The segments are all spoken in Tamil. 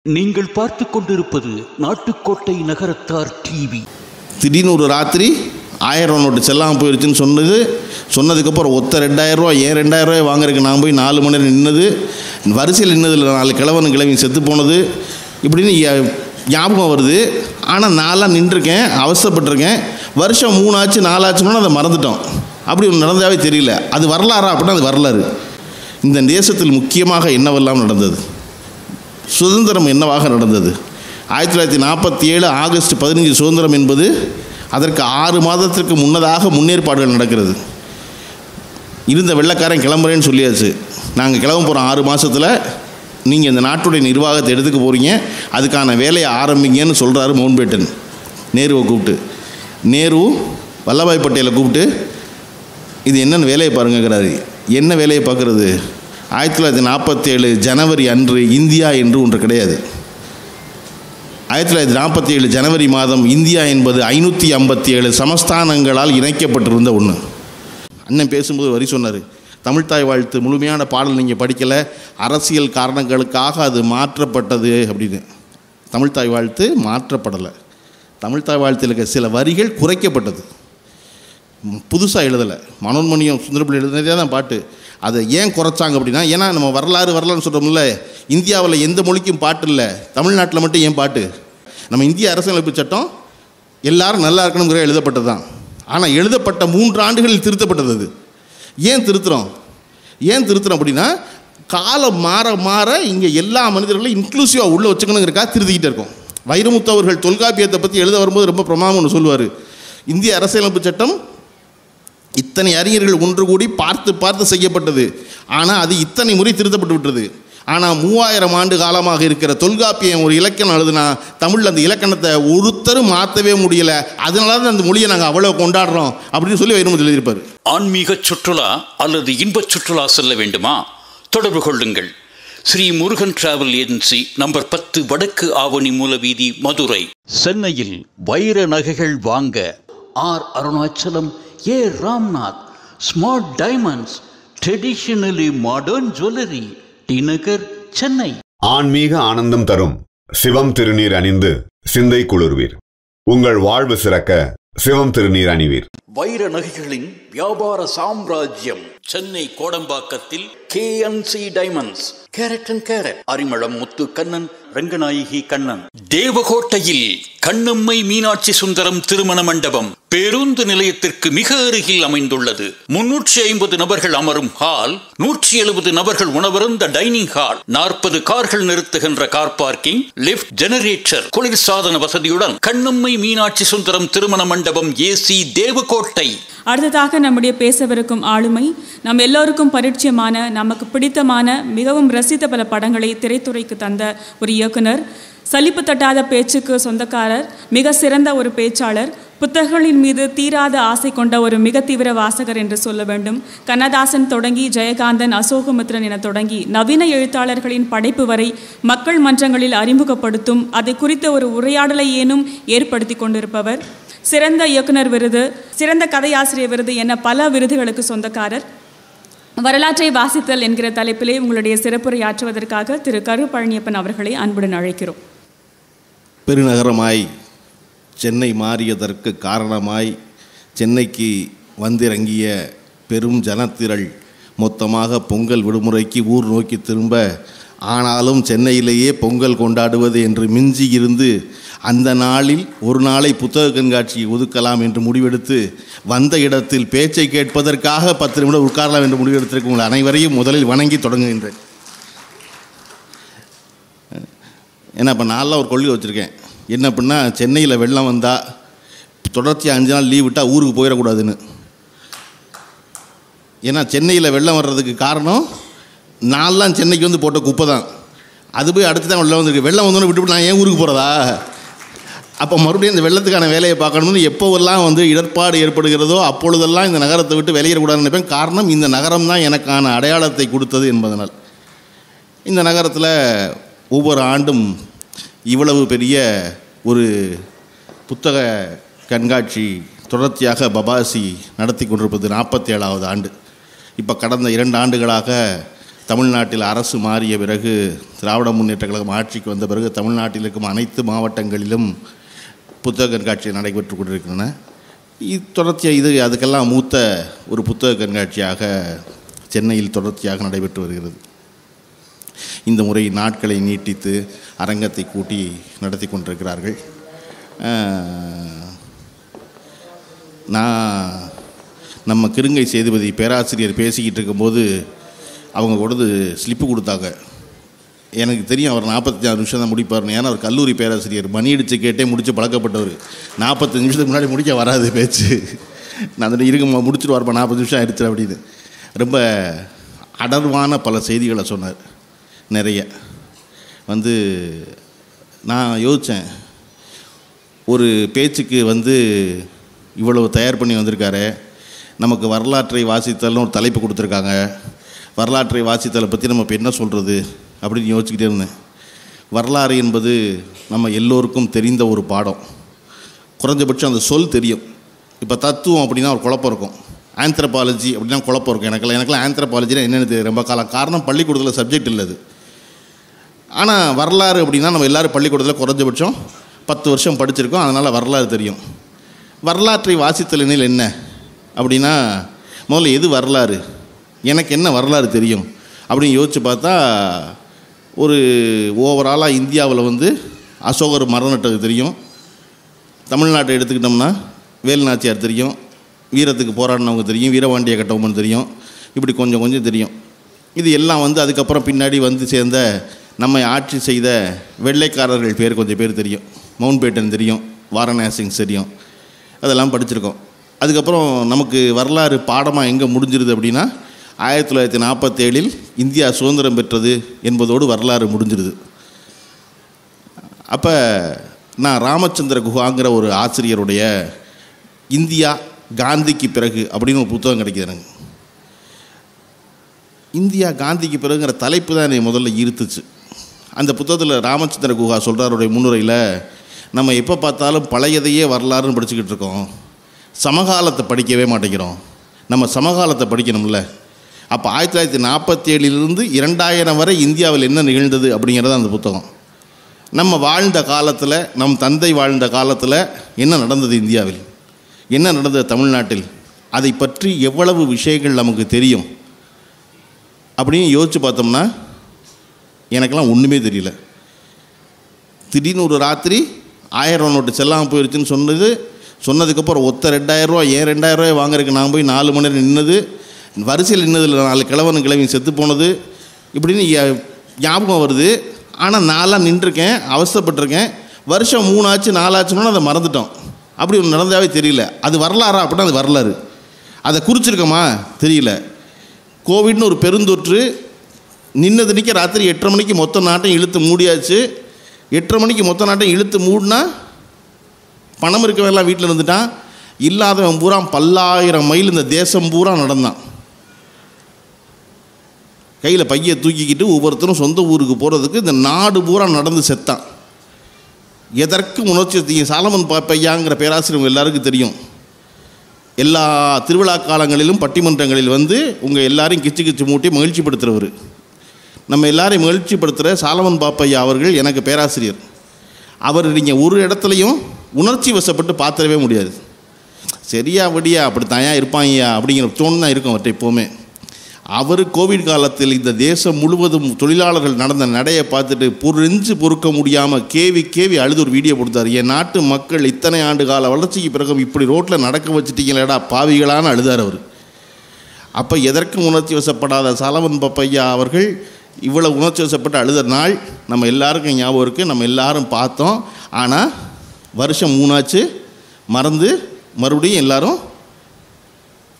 நீங்கள் பார்த்து கொண்டிருப்பது நாட்டுக்கோட்டை நகரத்தார் டிவி. திடீர்னு ஒரு ராத்திரி 1000 நோட்டு செல்லாமல் போயிடுச்சுன்னு சொன்னதுக்கப்புறம் ஒத்த 2000 ரூபா, ஏன் 2000 ரூபாய் வாங்குறதுக்கு நான் போய் 4 மணி நேரம் நின்னது, வரிசையில் நின்னதில் 4 கிழவி செத்து போனது, இப்படின்னு ஞாபகம் வருது. ஆனால் நான்லாம் நின்றுருக்கேன், அவசரப்பட்டிருக்கேன். வருஷம் 3 ஆச்சு 4 ஆச்சுன்னா அதை மறந்துட்டோம். அப்படி ஒன்று நடந்தாவே தெரியல. அது வரலாறா அப்படின்னா அது வரலாறு. இந்த தேசத்தில் முக்கியமாக என்னவெல்லாம் நடந்தது, சுதந்திரம் என்னவாக நடந்தது. 1947 ஆகஸ்ட் 15 சுதந்திரம் என்பது அதற்கு 6 மாதத்திற்கு முன்னதாக முன்னேற்பாடுகள் நடக்கிறது. இருந்த வெள்ளைக்காரன் கிளம்புறேன்னு சொல்லியாச்சு. நாங்கள் கிளம்ப போகிறோம் 6 மாதத்தில், நீங்கள் இந்த நாட்டுடைய நிர்வாகத்தை எடுத்துக்க போகிறீங்க, அதுக்கான வேலையை ஆரம்பிங்கன்னு சொல்கிறாரு மவுண்ட்பேட்டன் நேருவை கூப்பிட்டு. நேரு வல்லபாய் பட்டேலை கூப்பிட்டு இது என்னென்னு வேலையை பாருங்கிறாரு. என்ன வேலையை பார்க்குறது? 1947 ஜனவரி அன்று இந்தியா என்று ஒன்று கிடையாது. 1947 ஜனவரி மாதம் இந்தியா என்பது 557 சமஸ்தானங்களால் இணைக்கப்பட்டிருந்த ஒன்று. அண்ணன் பேசும்போது வரி சொன்னார், தமிழ்த்தாய் வாழ்த்து முழுமையான பாடல் நீங்கள் படிக்கலை, அரசியல் காரணங்களுக்காக அது மாற்றப்பட்டது அப்படின்னு. தமிழ்த்தாய் வாழ்த்து மாற்றப்படலை. தமிழ்த்தாய் வாழ்த்தில் இருக்க சில வரிகள் குறைக்கப்பட்டது, புதுசாக எழுதலை. மனோன்மணியம் சுந்தரபிள்ளை எழுதினதே தான் பாட்டு. அதை ஏன் குறைச்சாங்க அப்படின்னா, ஏன்னா நம்ம வரலாறுன்னு சொல்கிறோம்ல, இந்தியாவில் எந்த மொழிக்கும் பாட்டு இல்லை, தமிழ்நாட்டில் மட்டும் ஏன் பாட்டு? நம்ம இந்திய அரசியலமைப்பு சட்டம் எல்லாரும் நல்லா இருக்கணுங்கிற எழுதப்பட்டது தான். ஆனால் எழுதப்பட்ட 3 ஆண்டுகளில் திருத்தப்பட்டது. அது ஏன் திருத்துறோம் அப்படின்னா, காலம் மாற மாற இங்கே எல்லா மனிதர்களையும் இன்க்ளூசிவாக உள்ளே வச்சுக்கணுங்கிறக்கா திருத்திக்கிட்டே இருக்கோம். வைரமுத்து அவர்கள் தொல்காப்பியத்தை பற்றி எழுத வரும்போது ரொம்ப பிரமாதம் ஒன்று சொல்லுவார். இந்திய அரசியலமைப்பு சட்டம் இத்தனை அறிஞர்கள் ஒன்று கூடி பார்த்து செய்யப்பட்டது, ஆனால் அது இத்தனை முறை திருத்தப்பட்டு விட்டது. ஆனால் 3000 ஆண்டு காலமாக இருக்கிற தொல்காப்பியம் ஒரு இலக்கணம் எழுதுனா தமிழில் அந்த இலக்கணத்தை ஒருத்தரும் மாற்றவே முடியலை. அதனால தான் அந்த மொழியை நாங்கள் அவ்வளோ கொண்டாடுறோம் அப்படின்னு சொல்லி வைரமுத்து எழுதியிருப்பார். ஆன்மீக சுற்றுலா அல்லது இன்பச் சுற்றுலா செல்ல வேண்டுமா? தொடர்பு கொள்ளுங்கள். Sri Murugan travel agency, number 10 வடக்கு ஆவணி மூலவீதி, மதுரை. சென்னையில் வைர நகைகள் வாங்க R Arunachalam, A Ramnath, smart diamonds, traditionally modern jewellery, T Nagar, Chennai. ஆன்மீக ஆனந்தம் தரும் சிவம் திருநீர் அணிந்து சிந்தை குளிர்வீர். உங்கள் வாழ்வு சிறக்க சிவம் திருநீர் அணிவீர். வைர நகைகளின் வியாபார சாம்ராஜ்யம் சென்னை கோடம்பாக்கத்தில் KNC diamonds, carat and carat, Arimalam Muthu Kannan, Ranganayaki Kannan. தேவகோட்டையில் கண்ணம்மை மீனாட்சி சுந்தரம் திருமண மண்டபம் பேருந்து நிலையத்திற்கு மிக அருகில் அமைந்துள்ளது. 350 நபர்கள் அமரும் ஹால், 170 நபர்கள் உணவருந்த டைனிங் ஹால், 40 கார்கள் நிறுத்துகின்ற கார் பார்க்கிங், லிப்ட், ஜெனரேட்டர், குளிர்சாதன வசதியுடன் கண்ணம்மை மீனாட்சி சுந்தரம் திருமண மண்டபம், AC, தேவகோட்டை. அடுத்ததாக நம்முடைய பேசவிருக்கும் ஆளுமை நம் எல்லோருக்கும் பரிச்சயமான, நமக்கு பிடித்தமான, மிகவும் ரசித்த பல படங்களை திரைத்துறைக்கு தந்த ஒரு இயக்குனர், சலிப்பு தட்டாத பேச்சுக்கு சொந்தக்காரர், மிக சிறந்த ஒரு பேச்சாளர், புத்தகங்களின் மீது தீராத ஆசை கொண்ட ஒரு மிக தீவிர வாசகர் என்று சொல்ல வேண்டும். கண்ணதாசன் தொடங்கி ஜெயகாந்தன், அசோகமித்ரன் என தொடங்கி நவீன எழுத்தாளர்களின் படைப்பு வரை மக்கள் மன்றங்களில் அறிமுகப்படுத்தும், அதை குறித்த ஒரு உரையாடலை ஏனும் ஏற்படுத்தி கொண்டிருப்பவர். சிறந்த இயக்குனர் விருது, சிறந்த கதையாசிரியர் விருது என பல விருதுகளுக்கு சொந்தக்காரர். வரலாற்றை வாசித்தல் என்கிற தலைப்பிலே உங்களுடைய சிறப்புரையாற்றுவதற்காக திரு கரு பழனியப்பன் அவர்களை அன்புடன் அழைக்கிறோம். பெருநகரமாய் சென்னை மாறியதற்கு காரணமாய் சென்னைக்கு வந்திறங்கிய பெரும் ஜனத்திரள் மொத்தமாக பொங்கல் விடுமுறைக்கு ஊர் நோக்கி திரும்ப, ஆனாலும் சென்னையிலேயே பொங்கல் கொண்டாடுவது என்று மிஞ்சி இருந்து அந்த நாளில் ஒரு நாளை புத்தக கண்காட்சியை ஒதுக்கலாம் என்று முடிவெடுத்து, வந்த இடத்தில் பேச்சை கேட்பதற்காக 10 நிமிடம் உட்காரலாம் என்று முடிவெடுத்திருக்கும் உங்கள் அனைவரையும் முதலில் வணங்கி தொடங்குகின்றேன். ஏன்னா இப்போ நான்லாம் ஒரு கொள்கை வச்சுருக்கேன். என்ன அப்படின்னா, சென்னையில் வெள்ளம் வந்தால் தொடர்ச்சியாக 5 நாள் லீவ் விட்டால் ஊருக்கு போயிடக்கூடாதுன்னு. ஏன்னா சென்னையில் வெள்ளம் வர்றதுக்கு காரணம் நான்லாம் சென்னைக்கு வந்து போட்ட குப்பை தான். அது போய் அடுத்து தான் வெள்ளம் வந்துருக்கு. வெள்ளம் வந்தோன்னு விட்டுவிட்டு நான் ஏன் ஊருக்கு போகிறதா? அப்போ மறுபடியும் இந்த வெள்ளத்துக்கான வேலையை பார்க்கணும்னு எப்போவெல்லாம் இடர்பாடு ஏற்படுகிறதோ அப்பொழுதெல்லாம் இந்த நகரத்தை விட்டு வெளியேறக்கூடாதுன்னு நினைப்பேன். காரணம், இந்த நகரம் தான் எனக்கான அடையாளத்தை கொடுத்தது என்பதனால். இந்த நகரத்தில் ஒவ்வொரு ஆண்டும் இவ்வளவு பெரிய ஒரு புத்தக கண்காட்சி தொடர்ச்சியாக பபாசி நடத்தி கொண்டிருப்பது 47வது ஆண்டு. இப்போ கடந்த 2 ஆண்டுகளாக தமிழ்நாட்டில் அரசு மாறிய பிறகு, திராவிட முன்னேற்ற கழகம் ஆட்சிக்கு வந்த பிறகு தமிழ்நாட்டில் இருக்கும் அனைத்து மாவட்டங்களிலும் புத்தக கண்காட்சி நடைபெற்று கொண்டிருக்கின்றன. தொடர்ச்சியாக அதுக்கெல்லாம் மூத்த ஒரு புத்தக கண்காட்சியாக சென்னையில் தொடர்ச்சியாக நடைபெற்று வருகிறது. இந்த முறை நாட்களை நீட்டித்து அரங்கத்தை கூட்டி நடத்தி கொண்டிருக்கிறார்கள். நம்ம கிருங்கை சேதுபதி பேராசிரியர் பேசிக்கிட்டு இருக்கும்போது அவங்க கொடுத்து ஸ்லிப்பு கொடுத்தாங்க. எனக்கு தெரியும் அவர் 45 நிமிஷம் தான் முடிப்பார்னு. ஏன்னா அவர் கல்லூரி பேராசிரியர், மணி அடித்து கேட்டே முடித்து பழக்கப்பட்டவர். 45 நிமிஷத்துக்கு முன்னாடி முடிக்க வராது பேச்சு. நான் அதில் இருக்க முடிச்சுட்டு வரப்போ 40 நிமிஷம் ஆயிடுச்சு அப்படின்னு ரொம்ப அடர்வான பல செய்திகளை சொன்னார். நிறைய நான் யோசித்தேன், ஒரு பேச்சுக்கு இவ்வளவு தயார் பண்ணி வந்திருக்காரு. நமக்கு வரலாற்றை வாசித்தல்னு ஒரு தலைப்பு கொடுத்துருக்காங்க. வரலாற்றை வாசித்தலை பற்றி நம்ம இப்போ என்ன சொல்கிறது அப்படின்னு யோசிச்சுக்கிட்டே இருந்தேன். வரலாறு என்பது நம்ம எல்லோருக்கும் தெரிந்த ஒரு பாடம். குறைஞ்சபட்சம் அந்த சொல் தெரியும். இப்போ தத்துவம் அப்படின்னா ஒரு குழப்பம் இருக்கும். ஆந்த்ரபாலஜி அப்படின்னா குழப்பம் இருக்கும். எனக்கெல்லாம் ஆந்த்ரபாலஜினா என்னென்னு தெரியும் ரொம்ப காரணம் பள்ளிக்கூடத்தில் சப்ஜெக்ட் இல்லை அது. ஆனால் வரலாறு அப்படின்னா நம்ம எல்லோரும் பள்ளிக்கூடத்தில் குறைஞ்சபட்சம் 10 வருஷம் படிச்சிருக்கோம். அதனால் வரலாறு தெரியும். வரலாற்றை வாசித்தலினில் என்ன அப்படின்னா, முதல்ல எது வரலாறு, எனக்கு என்ன வரலாறு தெரியும் அப்படின்னு யோசித்து பார்த்தா, ஒரு ஓவராலாக இந்தியாவில் அசோகர் மரம் நட்டது தெரியும். தமிழ்நாட்டை எடுத்துக்கிட்டோம்னா வேலுநாச்சியார் தெரியும், வீரத்துக்கு போராடினவங்க தெரியும், வீரபாண்டிய கட்டபொம்மன் தெரியும், இப்படி கொஞ்சம் கொஞ்சம் தெரியும். இது எல்லாம் அதுக்கப்புறம் பின்னாடி சேர்ந்த நம்மை ஆட்சி செய்த வெள்ளைக்காரர்கள் பேர் கொஞ்சம் பேர் தெரியும். மவுண்ட் பேட்டன் தெரியும், வாரணாசிங்ஸ் தெரியும், அதெல்லாம் படிச்சிருக்கோம். அதுக்கப்புறம் நமக்கு வரலாறு பாடமாக எங்கே முடிஞ்சிருது அப்படின்னா, 1947 இந்தியா சுதந்திரம் பெற்றது என்பதோடு வரலாறு முடிஞ்சிருது. அப்போ நான் ராமச்சந்திர குஹாங்கிற ஒரு ஆசிரியருடைய இந்தியா காந்திக்கு பிறகு அப்படின்னு ஒரு புத்தகம் கிடைக்கிது எனக்கு. இந்தியா காந்திக்கு பிறகுங்கிற தலைப்பு தான் என்னை முதல்ல ஈர்த்துச்சு. அந்த புத்தகத்தில் ராமச்சந்திர குஹா சொல்கிறாருடைய முன்னுரையில், நம்ம எப்போ பார்த்தாலும் பழையதையே வரலாறுன்னு படிச்சுக்கிட்டு இருக்கோம், சமகாலத்தை படிக்கவே மாட்டேங்கிறோம். நம்ம சமகாலத்தை படிக்கணும்ல. அப்போ 1947 2000 வரை இந்தியாவில் என்ன நிகழ்ந்தது அப்படிங்கிறது அந்த புத்தகம். நம்ம வாழ்ந்த காலத்தில், நம் தந்தை வாழ்ந்த காலத்தில் என்ன நடந்தது, இந்தியாவில் என்ன நடந்தது, தமிழ்நாட்டில் அதை பற்றி எவ்வளவு விஷயங்கள் நமக்கு தெரியும் அப்படின்னு யோசித்து பார்த்தோம்னா எனக்கெல்லாம் ஒன்றுமே தெரியல. திடீர்னு ஒரு ராத்திரி 1000 நோட்டு செல்லாமல் போயிடுச்சுன்னு சொன்னதுக்கப்புறம் 2000 ரூபா, ஏன் 2000 ரூபாய் வாங்குறதுக்கு நான் போய் 4 மணி நேரம் நின்னது, வரிசையில் நின்னதில் 4 கிழவன் செத்து போனது இப்படின்னு ஞாபகம் வருது. ஆனால் நான்லாம் நின்றுருக்கேன், அவஸ்தைப்பட்டிருக்கேன். வருஷம் 3 ஆச்சு 4 ஆச்சுன்னா அதை மறந்துட்டோம். அப்படி ஒன்று நடந்தாவே தெரியல. அது வரலாறா அப்படின்னா அது வரலாறு. அதை குறிச்சிருக்கோமா தெரியல. கோவிட்னு ஒரு பெருந்தொற்று நின்னது நிற்க ராத்திரி 8:30 மணிக்கு மொத்த நாட்டையும் இழுத்து மூடியாச்சு. 8:30 மணிக்கு மொத்த நாட்டையும் இழுத்து மூடினா பணம் இருக்கவெல்லாம் வீட்டில் இருந்துட்டான். இல்லாதவன் பூரா 10,000 மைல் இந்த தேசம் பூரா நடந்தான். கையில் பையை தூக்கிக்கிட்டு ஒவ்வொருத்தரும் சொந்த ஊருக்கு போகிறதுக்கு இந்த நாடு பூரா நடந்து செத்தான். எதற்கும் உணர்ச்சி சாலமன் பாப்பையாங்கிற பேராசிரியர் எல்லாருக்கும் தெரியும். எல்லா திருவிழா காலங்களிலும் பட்டிமன்றங்களில் உங்கள் எல்லாரையும் கிச்சு மூட்டி மகிழ்ச்சிப்படுத்துகிறவர். நம்ம எல்லாரையும் மகிழ்ச்சிப்படுத்துகிற சாலமன் பாப்பையா அவர்கள் எனக்கு பேராசிரியர். அவர் நீங்கள் ஒரு இடத்துலையும் உணர்ச்சி வசப்பட்டு பார்த்துடவே முடியாது. சரியா வடியா அப்படித்தாயா இருப்பாங்கயா அப்படிங்கிற தோணு தான் இருக்கும் அவர்கிட்ட எப்போவுமே. அவர் கோவிட் காலத்தில் இந்த தேசம் முழுவதும் தொழிலாளர்கள் நடந்த நடையை பார்த்துட்டு புரிஞ்சு பொறுக்க முடியாமல் கேவி அழுது ஒரு வீடியோ கொடுத்தார். என் நாட்டு மக்கள் இத்தனை ஆண்டு கால வளர்ச்சிக்கு பிறகு இப்படி ரோட்டில் நடக்க வச்சுட்டீங்களேடா பாவிகளான அழுதார் அவர். அப்போ எதற்கும் உணர்ச்சி வசப்படாத சாலமன் பாப்பையா அவர்கள் இவ்வளோ உணர்ச்சி வசப்பட்டு அழுத நாள் நம்ம எல்லாருக்கும் ஞாபகம் இருக்குது. நம்ம எல்லாரும் பார்த்தோம். ஆனால் வருஷம் 3 ஆச்சு, மறந்து மறுபடியும் எல்லாரும்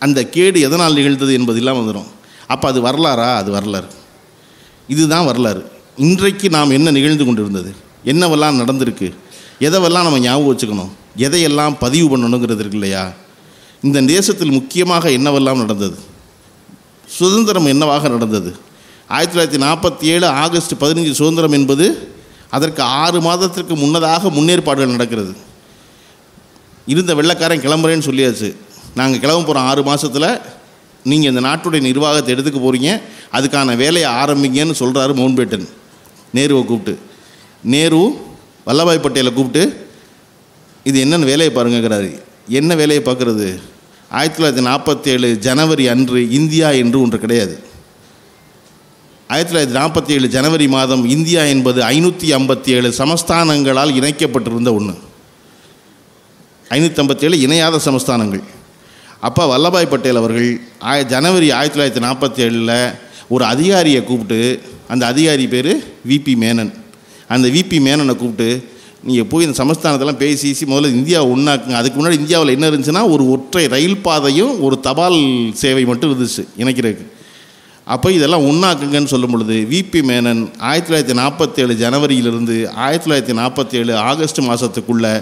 அந்த கேடு எதனால் நிகழ்ந்தது என்பதெல்லாம் வந்துடும். அப்போ அது வரலாறா? அது வரலாறு. இதுதான் வரலாறு. இன்றைக்கு நாம் என்ன நிகழ்ந்து கொண்டிருந்தது, என்னவெல்லாம் நடந்திருக்கு, எதைவெல்லாம் நம்ம ஞாபகம் வச்சுக்கணும், எதையெல்லாம் பதிவு பண்ணணுங்கிறது இருக்கு இல்லையா. இந்த தேசத்தில் முக்கியமாக என்னவெல்லாம் நடந்தது, சுதந்திரம் என்னவாக நடந்தது. 1947 ஆகஸ்ட் 15 சுதந்திரம் என்பது அதற்கு 6 மாதத்திற்கு முன்னதாக முன்னேற்பாடுகள் நடக்கிறது. இருந்த வெள்ளைக்காரன் கிளம்புறேன்னு சொல்லியாச்சு. நாங்கள் கிளம்ப போகிறோம் 6 மாதத்தில் நீங்கள் இந்த நாட்டுடைய நிர்வாகத்தை எடுத்துக்க போகிறீங்க, அதுக்கான வேலையை ஆரம்பிங்கன்னு சொல்கிறாரு மவுண்ட் பேட்டன் நேருவை கூப்பிட்டு. நேரு வல்லபாய் பட்டேலை கூப்பிட்டு இது என்னென்னு வேலையை பாருங்கிறாரு. என்ன வேலையை பார்க்குறது? 1947 ஜனவரி அன்று இந்தியா என்று ஒன்று கிடையாது. 1947 ஜனவரி மாதம் இந்தியா என்பது 557 சமஸ்தானங்களால் இணைக்கப்பட்டிருந்த ஒன்று. 557 இணையாத சமஸ்தானங்கள். அப்போ வல்லபாய் பட்டேல் அவர்கள் ஜனவரி 1947 ஒரு அதிகாரியை கூப்பிட்டு, அந்த அதிகாரி பேர் விபி மேனன். அந்த விபி மேனனை கூப்பிட்டு, நீங்கள் போய் இந்த சமஸ்தானத்தெல்லாம் பேசி முதல்ல இந்தியாவை ஒன்றாக்குங்க. அதுக்கு முன்னாடி இந்தியாவில் என்ன இருந்துச்சுன்னா ஒரு ஒற்றை ரயில் பாதையும் ஒரு தபால் சேவை மட்டும் இருந்துச்சு இணைக்கிறதுக்கு. அப்போ இதெல்லாம் ஒன்றாக்குங்கன்னு சொல்லும் பொழுது விபி மேனன் 1947 ஜனவரியிலிருந்து 1947 ஆகஸ்ட் மாதத்துக்குள்ளே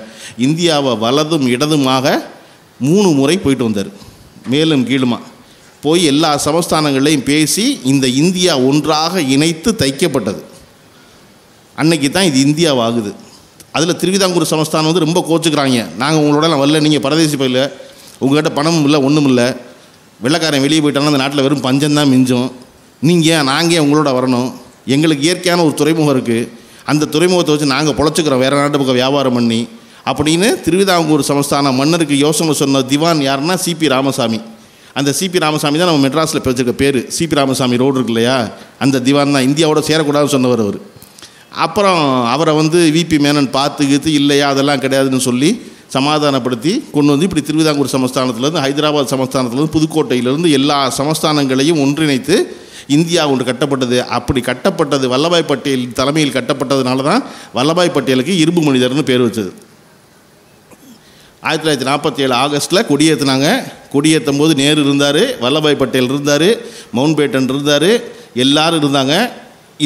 இந்தியாவை வலதும் இடதுமாக 3 முறை போயிட்டு வந்தார். மேலும் கீழுமா போய் எல்லா சமஸ்தானங்களையும் பேசி இந்த இந்தியா ஒன்றாக இணைத்து தைக்கப்பட்டது. அன்னைக்கு தான் இது இந்தியாவாகுது. அதில் திருவிதாங்கூர் சமஸ்தானம் வந்து ரொம்ப கோச்சுக்கிறாங்க. நாங்கள் உங்களோடலாம் வரல, நீங்கள் பரதேசி போயில, உங்கள்கிட்ட பணமும் இல்லை ஒன்றும் இல்லை, வெள்ளைக்காரன் வெளியே போயிட்டாங்கன்னா அந்த நாட்டில் வெறும் பஞ்சம்தான் மிஞ்சும், நாங்கள் ஏன் உங்களோட வரணும்? எங்களுக்கு இயற்கையான ஒரு துறைமுகம் இருக்குது, அந்த துறைமுகத்தை வச்சு நாங்கள் பொழைச்சிக்கிறோம் வேறு நாட்டு பக்கம் வியாபாரம் பண்ணி அப்படின்னு திருவிதாங்கூர் சமஸ்தான மன்னருக்கு யோசனை சொன்ன திவான் யாருன்னா சிபி ராமசாமி. அந்த சிபி ராமசாமி தான் நம்ம மெட்ராஸில் வச்சுருக்க பேர். சிபி ராமசாமி ரோடு இருக்கு இல்லையா, அந்த திவான் தான் இந்தியாவோட சேரக்கூடாதுன்னு சொன்னவர் அவர். அப்புறம் அவரை வந்து விபி மேனன் பார்த்துக்கிட்டு இல்லையா அதெல்லாம் கிடையாதுன்னு சொல்லி சமாதானப்படுத்தி கொண்டு வந்து இப்படி திருவிதாங்கூர் சமஸ்தானத்திலேருந்து ஹைதராபாத் சமஸ்தானத்திலேருந்து புதுக்கோட்டையிலேருந்து எல்லா சமஸ்தானங்களையும் ஒன்றிணைத்து இந்தியா ஒன்று கட்டப்பட்டது. அப்படி கட்டப்பட்டது வல்லபாய் பட்டேல் தலைமையில் கட்டப்பட்டதுனால தான் வல்லபாய் பட்டேலுக்கு இரும்பு மனிதர்னு பேர் வச்சது. 1947 ஆகஸ்ட்டில் கொடியேற்றினாங்க. கொடியேற்றும் போது நேரு இருந்தார், வல்லபாய் பட்டேல் இருந்தார், மவுண்ட் பேட்டன் இருந்தார், எல்லாரும் இருந்தாங்க.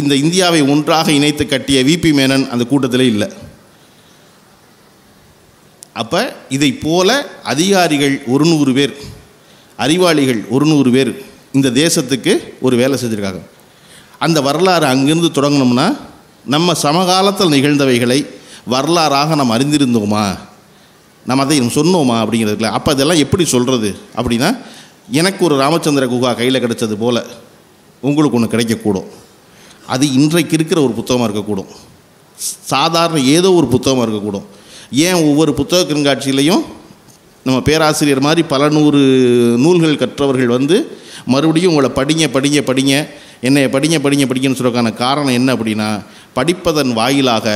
இந்த இந்தியாவை ஒன்றாக இணைத்து கட்டிய விபி மேனன் அந்த கூட்டத்திலே இல்லை. அப்போ இதை போல அதிகாரிகள் 100 பேர், அறிவாளிகள் 100 பேர் இந்த தேசத்துக்கு ஒரு வேலை செஞ்சுருக்காங்க. அந்த வரலாறு அங்கிருந்து தொடங்கணும்னா நம்ம சமகாலத்தில் நிகழ்ந்தவைகளை வரலாறாக நம்ம அறிந்திருந்தோமா, நம்ம அதை சொன்னோமா அப்படிங்கிறதுல. அப்போ இதெல்லாம் எப்படி சொல்கிறது அப்படின்னா, எனக்கு ஒரு ராமச்சந்திர குஹா கையில் கிடைச்சது போல் உங்களுக்கு ஒன்று கிடைக்கக்கூடும். அது இன்றைக்கு இருக்கிற ஒரு புத்தகமாக இருக்கக்கூடும், சாதாரண ஏதோ ஒரு புத்தகமாக இருக்கக்கூடும். ஏன் ஒவ்வொரு புத்தக கண்காட்சியிலையும் நம்ம பேராசிரியர் மாதிரி பல 100 நூல்கள் கற்றவர்கள் வந்து மறுபடியும் உங்களை படிங்க படிங்க படிங்க என்னை படிங்க படிங்க படிங்கன்னு சொல்கிறதுக்கான காரணம் என்ன அப்படின்னா, படிப்பதன் வாயிலாக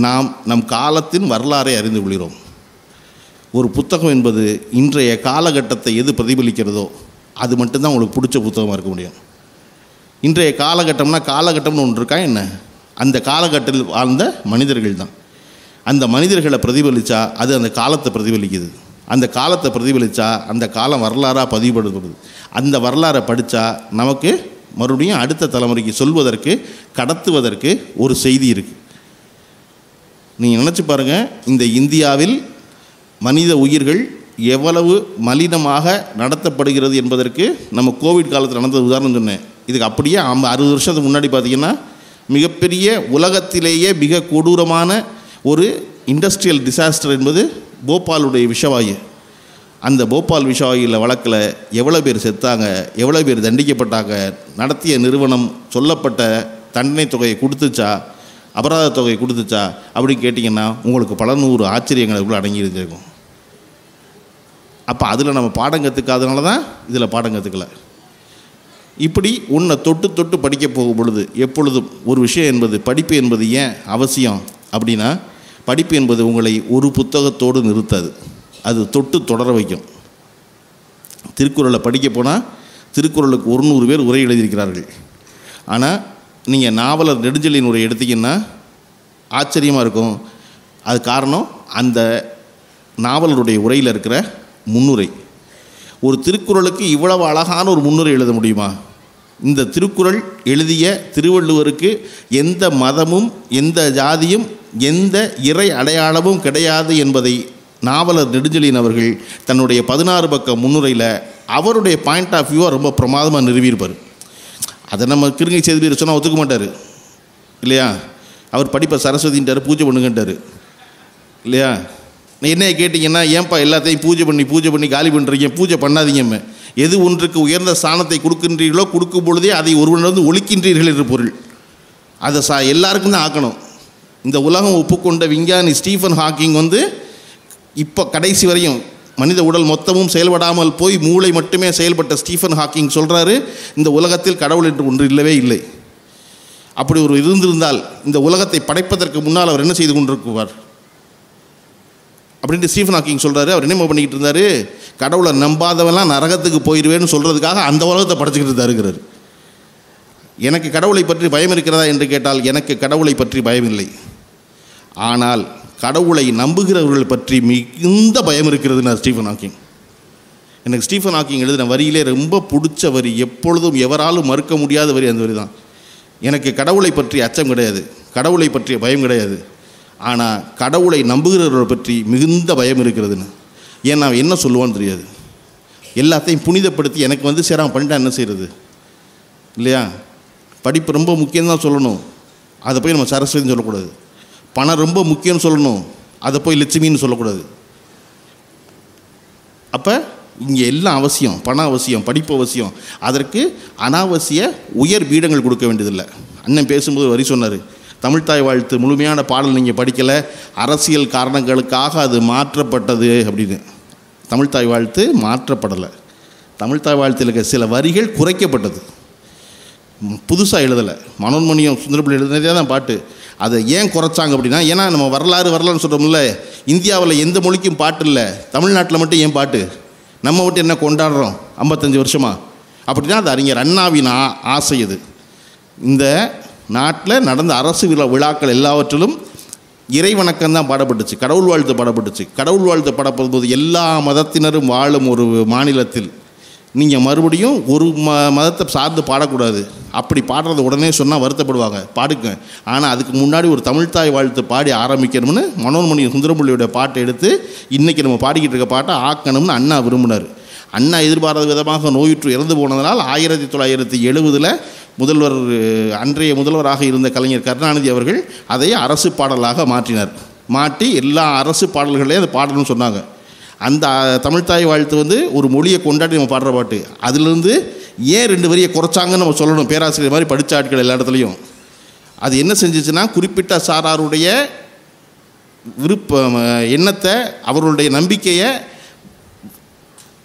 நாம் நம் காலத்தின் வரலாறை அறிந்து கொள்கிறோம். ஒரு புத்தகம் என்பது இன்றைய காலகட்டத்தை எது பிரதிபலிக்கிறதோ அது மட்டும்தான் உங்களுக்கு பிடிச்ச புத்தகமாக இருக்க முடியும். இன்றைய காலகட்டம்னா காலகட்டம்னு ஒன்று இருக்கா என்ன? அந்த காலகட்டத்தில் வாழ்ந்த மனிதர்கள் தான். அந்த மனிதர்களை பிரதிபலித்தா அது அந்த காலத்தை பிரதிபலிக்குது. அந்த காலத்தை பிரதிபலித்தா அந்த காலம் வரலாறாக பதிவுபடுத்தப்படுது. அந்த வரலாறை படித்தா நமக்கு மறுபடியும் அடுத்த தலைமுறைக்கு சொல்வதற்கு கடத்துவதற்கு ஒரு செய்தி இருக்குது. நீங்கள் நினச்சி பாருங்கள், இந்த இந்தியாவில் மனித உயிர்கள் எவ்வளவு மலினமாக நடத்தப்படுகிறது என்பதற்கு நம்ம கோவிட் காலத்தில் நடந்த உதாரணம் சொன்னேன். இதுக்கு அப்படியே 60 வருஷத்துக்கு முன்னாடி பார்த்திங்கன்னா மிகப்பெரிய உலகத்திலேயே மிக கொடூரமான ஒரு இண்டஸ்ட்ரியல் டிசாஸ்டர் என்பது போபாலுடைய விஷவாயு. அந்த போபால் விஷவாயுவில் வழக்கில் எவ்வளோ பேர் செத்தாங்க, எவ்வளோ பேர் தண்டிக்கப்பட்டாங்க, நடத்திய நிறுவனம் சொல்லப்பட்ட தண்டனை தொகையை கொடுத்துச்சா, அபராத தொகையை கொடுத்துச்சா அப்படின்னு கேட்டிங்கன்னா உங்களுக்கு பல 100 ஆச்சரியங்களுக்குள்ள அடங்கி இருந்திருக்கும். அப்போ அதில் நம்ம பாடம் கற்றுக்காதனால தான் இதில் பாடம் கற்றுக்கல. இப்படி உன்னை தொட்டு தொட்டு படிக்க போகும் பொழுது எப்பொழுதும் ஒரு விஷயம் என்பது படிப்பு என்பது ஏன் அவசியம் அப்படின்னா, படிப்பு என்பது உங்களை ஒரு புத்தகத்தோடு நிறுத்தாது, அது தொட்டு தொடர வைக்கும். திருக்குறளை படிக்க போனால் திருக்குறளுக்கு 100 பேர் உரை எழுதியிருக்கிறார்கள். ஆனால் நீங்கள் நாவலர் நெடுஞ்செழியன் உரை எடுத்திங்கன்னா ஆச்சரியமாக இருக்கும். அது காரணம் அந்த நாவலருடைய உரையில் இருக்கிற முன்னுரை. ஒரு திருக்குறளுக்கு இவ்வளவு அழகான ஒரு முன்னுரை எழுத முடியுமா? இந்த திருக்குறள் எழுதிய திருவள்ளுவருக்கு எந்த மதமும் எந்த ஜாதியும் எந்த இறை அடையாளமும் கிடையாது என்பதை நாவலர் நெடுஞ்செழியன் அவர்கள் தன்னுடைய 16 பக்க முன்னுரையில் அவருடைய பாயிண்ட் ஆஃப் வியூவை ரொம்ப பிரமாதமாக நிறுவியிருப்பார். அதை நம்ம கிருங்கை செய்தி சொன்னால் ஒத்துக்க மாட்டார் இல்லையா? அவர் படிப்பை சரஸ்வதின்ட்டார், பூஜை பண்ணுங்கன்ட்டார் இல்லையா? என்னைய கேட்டிங்கன்னா ஏன்ப்பா எல்லாத்தையும் பூஜை பண்ணி காலி பண்ணுறீங்க, பூஜை பண்ணாதீங்கம்மே. எது ஒன்றுக்கு உயர்ந்த ஸ்தானத்தை கொடுக்கின்றீர்களோ கொடுக்கும் பொழுதே அதை ஒருவனிடம் ஒழிக்கின்றீர்கள் என்று பொருள். அதை எல்லாருக்கும் தான் ஆக்கணும். இந்த உலகம் ஒப்புக்கொண்ட விஞ்ஞானி ஸ்டீஃபன் ஹாக்கிங் இப்போ கடைசி வரையும் மனித உடல் மொத்தமும் செயல்படாமல் போய் மூளை மட்டுமே செயல்பட்ட ஸ்டீஃபன் ஹாக்கிங் சொல்கிறாரு, இந்த உலகத்தில் கடவுள் என்று ஒன்று இல்லவே இல்லை. அப்படி ஒரு இருந்திருந்தால் இந்த உலகத்தை படைப்பதற்கு முன்னால் அவர் என்ன செய்து கொண்டிருக்குவார் அப்படின்ட்டு ஸ்டீஃபன் ஹாக்கிங் சொல்கிறாரு. அவர் என்ன பண்ணிக்கிட்டு இருந்தார், கடவுளை நம்பாதவெல்லாம் நரகத்துக்கு போயிடுவேன்னு சொல்கிறதுக்காக அந்த உலகத்தை படைச்சிக்கிட்டு இருந்தாருங்கிறார். எனக்கு கடவுளை பற்றி பயம் இருக்கிறதா என்று கேட்டால் எனக்கு கடவுளை பற்றி பயம் இல்லை. ஆனால் கடவுளை நம்புகிறவர்கள் பற்றி மிகுந்த பயம் இருக்கிறதுன்னு ஸ்டீஃபன் ஹாக்கிங். எனக்கு ஸ்டீஃபன் ஹாக்கிங் எழுதின வரியிலே ரொம்ப பிடிச்ச வரி, எப்பொழுதும் எவராலும் மறுக்க முடியாத வரி அந்த வரி தான். எனக்கு கடவுளை பற்றி அச்சம் கிடையாது, கடவுளை பற்றிய பயம் கிடையாது, ஆனால் கடவுளை நம்புகிறவர்கள் பற்றி மிகுந்த பயம் இருக்கிறதுன்னு. ஏன் நான் என்ன சொல்லுவான்னு தெரியாது. எல்லாத்தையும் புனிதப்படுத்தி எனக்கு சேராம பண்ணிட்டா என்ன செய்கிறது இல்லையா? படிப்பு ரொம்ப முக்கியம்தான் சொல்லணும், அதை போய் நம்ம சரஸ்வதினு சொல்லக்கூடாது. பணம் ரொம்ப முக்கியம்னு சொல்லணும், அதை போய் லட்சுமின்னு சொல்லக்கூடாது. அப்போ இங்கே எல்லாம் அவசியம், பணம் அவசியம், படிப்பு அவசியம். அதற்கு அனாவசிய உயர் பீடங்கள் கொடுக்க வேண்டியதில்லை. அண்ணன் பேசும்போது வரி சொன்னார், தமிழ்த்தாய் வாழ்த்து முழுமையான பாடல் நீங்கள் படிக்கலை, அரசியல் காரணங்களுக்காக அது மாற்றப்பட்டது அப்படின்னு. தமிழ்த்தாய் வாழ்த்து மாற்றப்படலை. தமிழ்த்தாய் வாழ்த்தில் இருக்க சில வரிகள் குறைக்கப்பட்டது, புதுசாக எழுதலை. மனோன்மணியம் சுந்தரபிள்ளை எழுதினதே தான் பாட்டு. அதை ஏன் குறைச்சாங்க அப்படின்னா, ஏன்னா நம்ம வரலாறுன்னு சொல்கிறோம்ல, இந்தியாவில் எந்த மொழிக்கும் பாட்டு இல்லை, தமிழ்நாட்டில் மட்டும் ஏன் பாட்டு, நம்ம மட்டும் என்ன கொண்டாடுறோம் 55 வருஷமாக அப்படின்னா அது அறிஞர் அண்ணாவின் ஆசை. இது இந்த நாட்டில் நடந்த அரசு விழாக்கள் எல்லாவற்றிலும் இறைவணக்கம் தான் பாடப்பட்டுச்சு, கடவுள் வாழ்த்து பாடப்பட்டுச்சு. கடவுள் வாழ்த்து பாடப்படும்போது எல்லா மதத்தினரும் வாழும் ஒரு மாநிலத்தில் நீங்கள் மறுபடியும் ஒரு மதத்தை சார்ந்து பாடக்கூடாது. அப்படி பாடுறத உடனே சொன்னால் வருத்தப்படுவாங்க, பாடுங்க. ஆனால் அதுக்கு முன்னாடி ஒரு தமிழ்த்தாய் வாழ்த்து பாடி ஆரம்பிக்கணும்னு மனோன்மணி சுந்தரமுள்ளியோட பாட்டை எடுத்து இன்றைக்கி நம்ம பாடிக்கிட்டு இருக்க பாட்டை ஆக்கணும்னு அண்ணா விரும்பினார். அண்ணா எதிர்பாராத விதமாக நோயுற்று இறந்து போனதனால் 1970 முதல்வர், அன்றைய முதல்வராக இருந்த கலைஞர் கருணாநிதி அவர்கள் அதை அரசு பாடலாக மாற்றி எல்லா அரசு பாடல்களையும் அதை பாடணும்னு சொன்னாங்க. அந்த தமிழ்த்தாய் வாழ்த்து ஒரு மொழியை கொண்டாடி நம்ம பாடுற பாட்டு. அதிலிருந்து ஏன் 2 வரியை குறைச்சாங்கன்னு நம்ம சொல்லணும். பேராசிரியர் மாதிரி படித்த ஆட்கள் எல்லா இடத்துலையும் அது என்ன செஞ்சிச்சுன்னா, குறிப்பிட்ட சாராருடைய எண்ணத்தை, அவர்களுடைய நம்பிக்கையை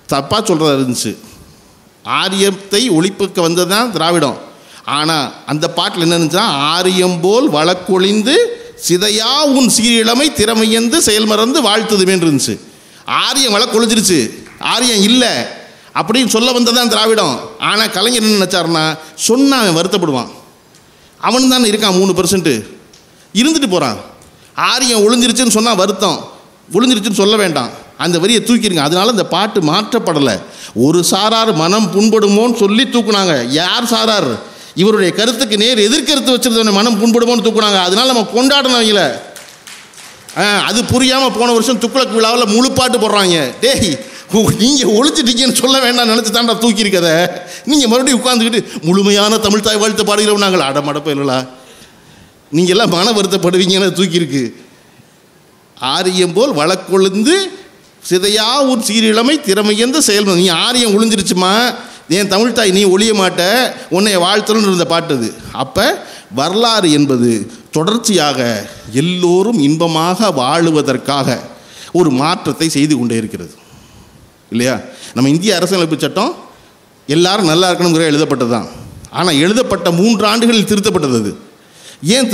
தப்பாக சொல்கிறதா இருந்துச்சு. ஆரியத்தை ஒழிப்புக்கு வந்தது தான் திராவிடம். ஆனால் அந்த பாட்டில் என்ன இருந்துச்சுன்னா, ஆரியம் போல் வழக்கொழிந்து சிதையா உன் சீரிழமை திறமையந்து செயல்மறந்து வாழ்த்துதுமேன்னு இருந்துச்சு. ஆரியம் வழக்கொழிஞ்சிருச்சு, ஆரியம் இல்லை அப்படின்னு சொல்ல வந்ததான் திராவிடம். ஆனால் கலைஞர் என்ன நினச்சாருன்னா, சொன்னால் அவன் வருத்தப்படுவான், அவன் தானே இருக்கான் 3% இருந்துட்டு போகிறான். ஆரியம் ஒழிஞ்சிருச்சுன்னு சொன்னால் வருத்தம், ஒழிஞ்சிருச்சுன்னு சொல்ல வேண்டாம், அந்த வரியை தூக்கிடுங்க. அதனால இந்த பாட்டு மாற்றப்படலை. ஒரு சாரார் மனம் புண்படுமோன்னு சொல்லி தூக்குனாங்க. யார் சாரார்? இவருடைய கருத்துக்கு நேர் எதிர்கருத்து வச்சிருந்தவனை மனம் புண்படுமோன்னு தூக்குனாங்க. அதனால நம்ம கொண்டாடணும். அது புரியாமல் போன வருஷம் துக்ளக் விழாவில் முழு பாட்டு போடுறாங்க. டேய், நீங்கள் ஒழிச்சிட்டீங்கன்னு சொல்ல வேண்டாம் நினச்சி தாண்டா தூக்கியிருக்கத. நீங்கள் மறுபடியும் உட்காந்துக்கிட்டு முழுமையான தமிழ்த்தாய் வாழ்த்து பாடுகிறோம் நாங்கள் அடமடப்ப இல்லைலா, நீங்கள் எல்லாம் மன வருத்தப்படுவீங்கன்னு தூக்கியிருக்கு. ஆரியம் போல் வழக்கொழுந்து சிதையா உன் சீரிழமை திறமையந்த செயல்முறை. நீ ஆரியம் ஒழிஞ்சிருச்சுமா, என் தமிழ்த்தாய் நீ ஒழிய மாட்ட, உன்னை வாழ்த்தணும்னு இருந்த பாட்டு அது. அப்போ வரலாறு என்பது தொடர்ச்சியாக எல்லோரும் இன்பமாக வாழுவதற்காக ஒரு மாற்றத்தை செய்து கொண்டே இருக்கிறது இல்லையா? நம்ம இந்திய அரசியலமைப்பு சட்டம் எல்லாரும் நல்லா இருக்கணுங்கிற எழுதப்பட்டது தான். ஆனால் எழுதப்பட்ட 3 ஆண்டுகளில் திருத்தப்பட்டது. அது ஏன்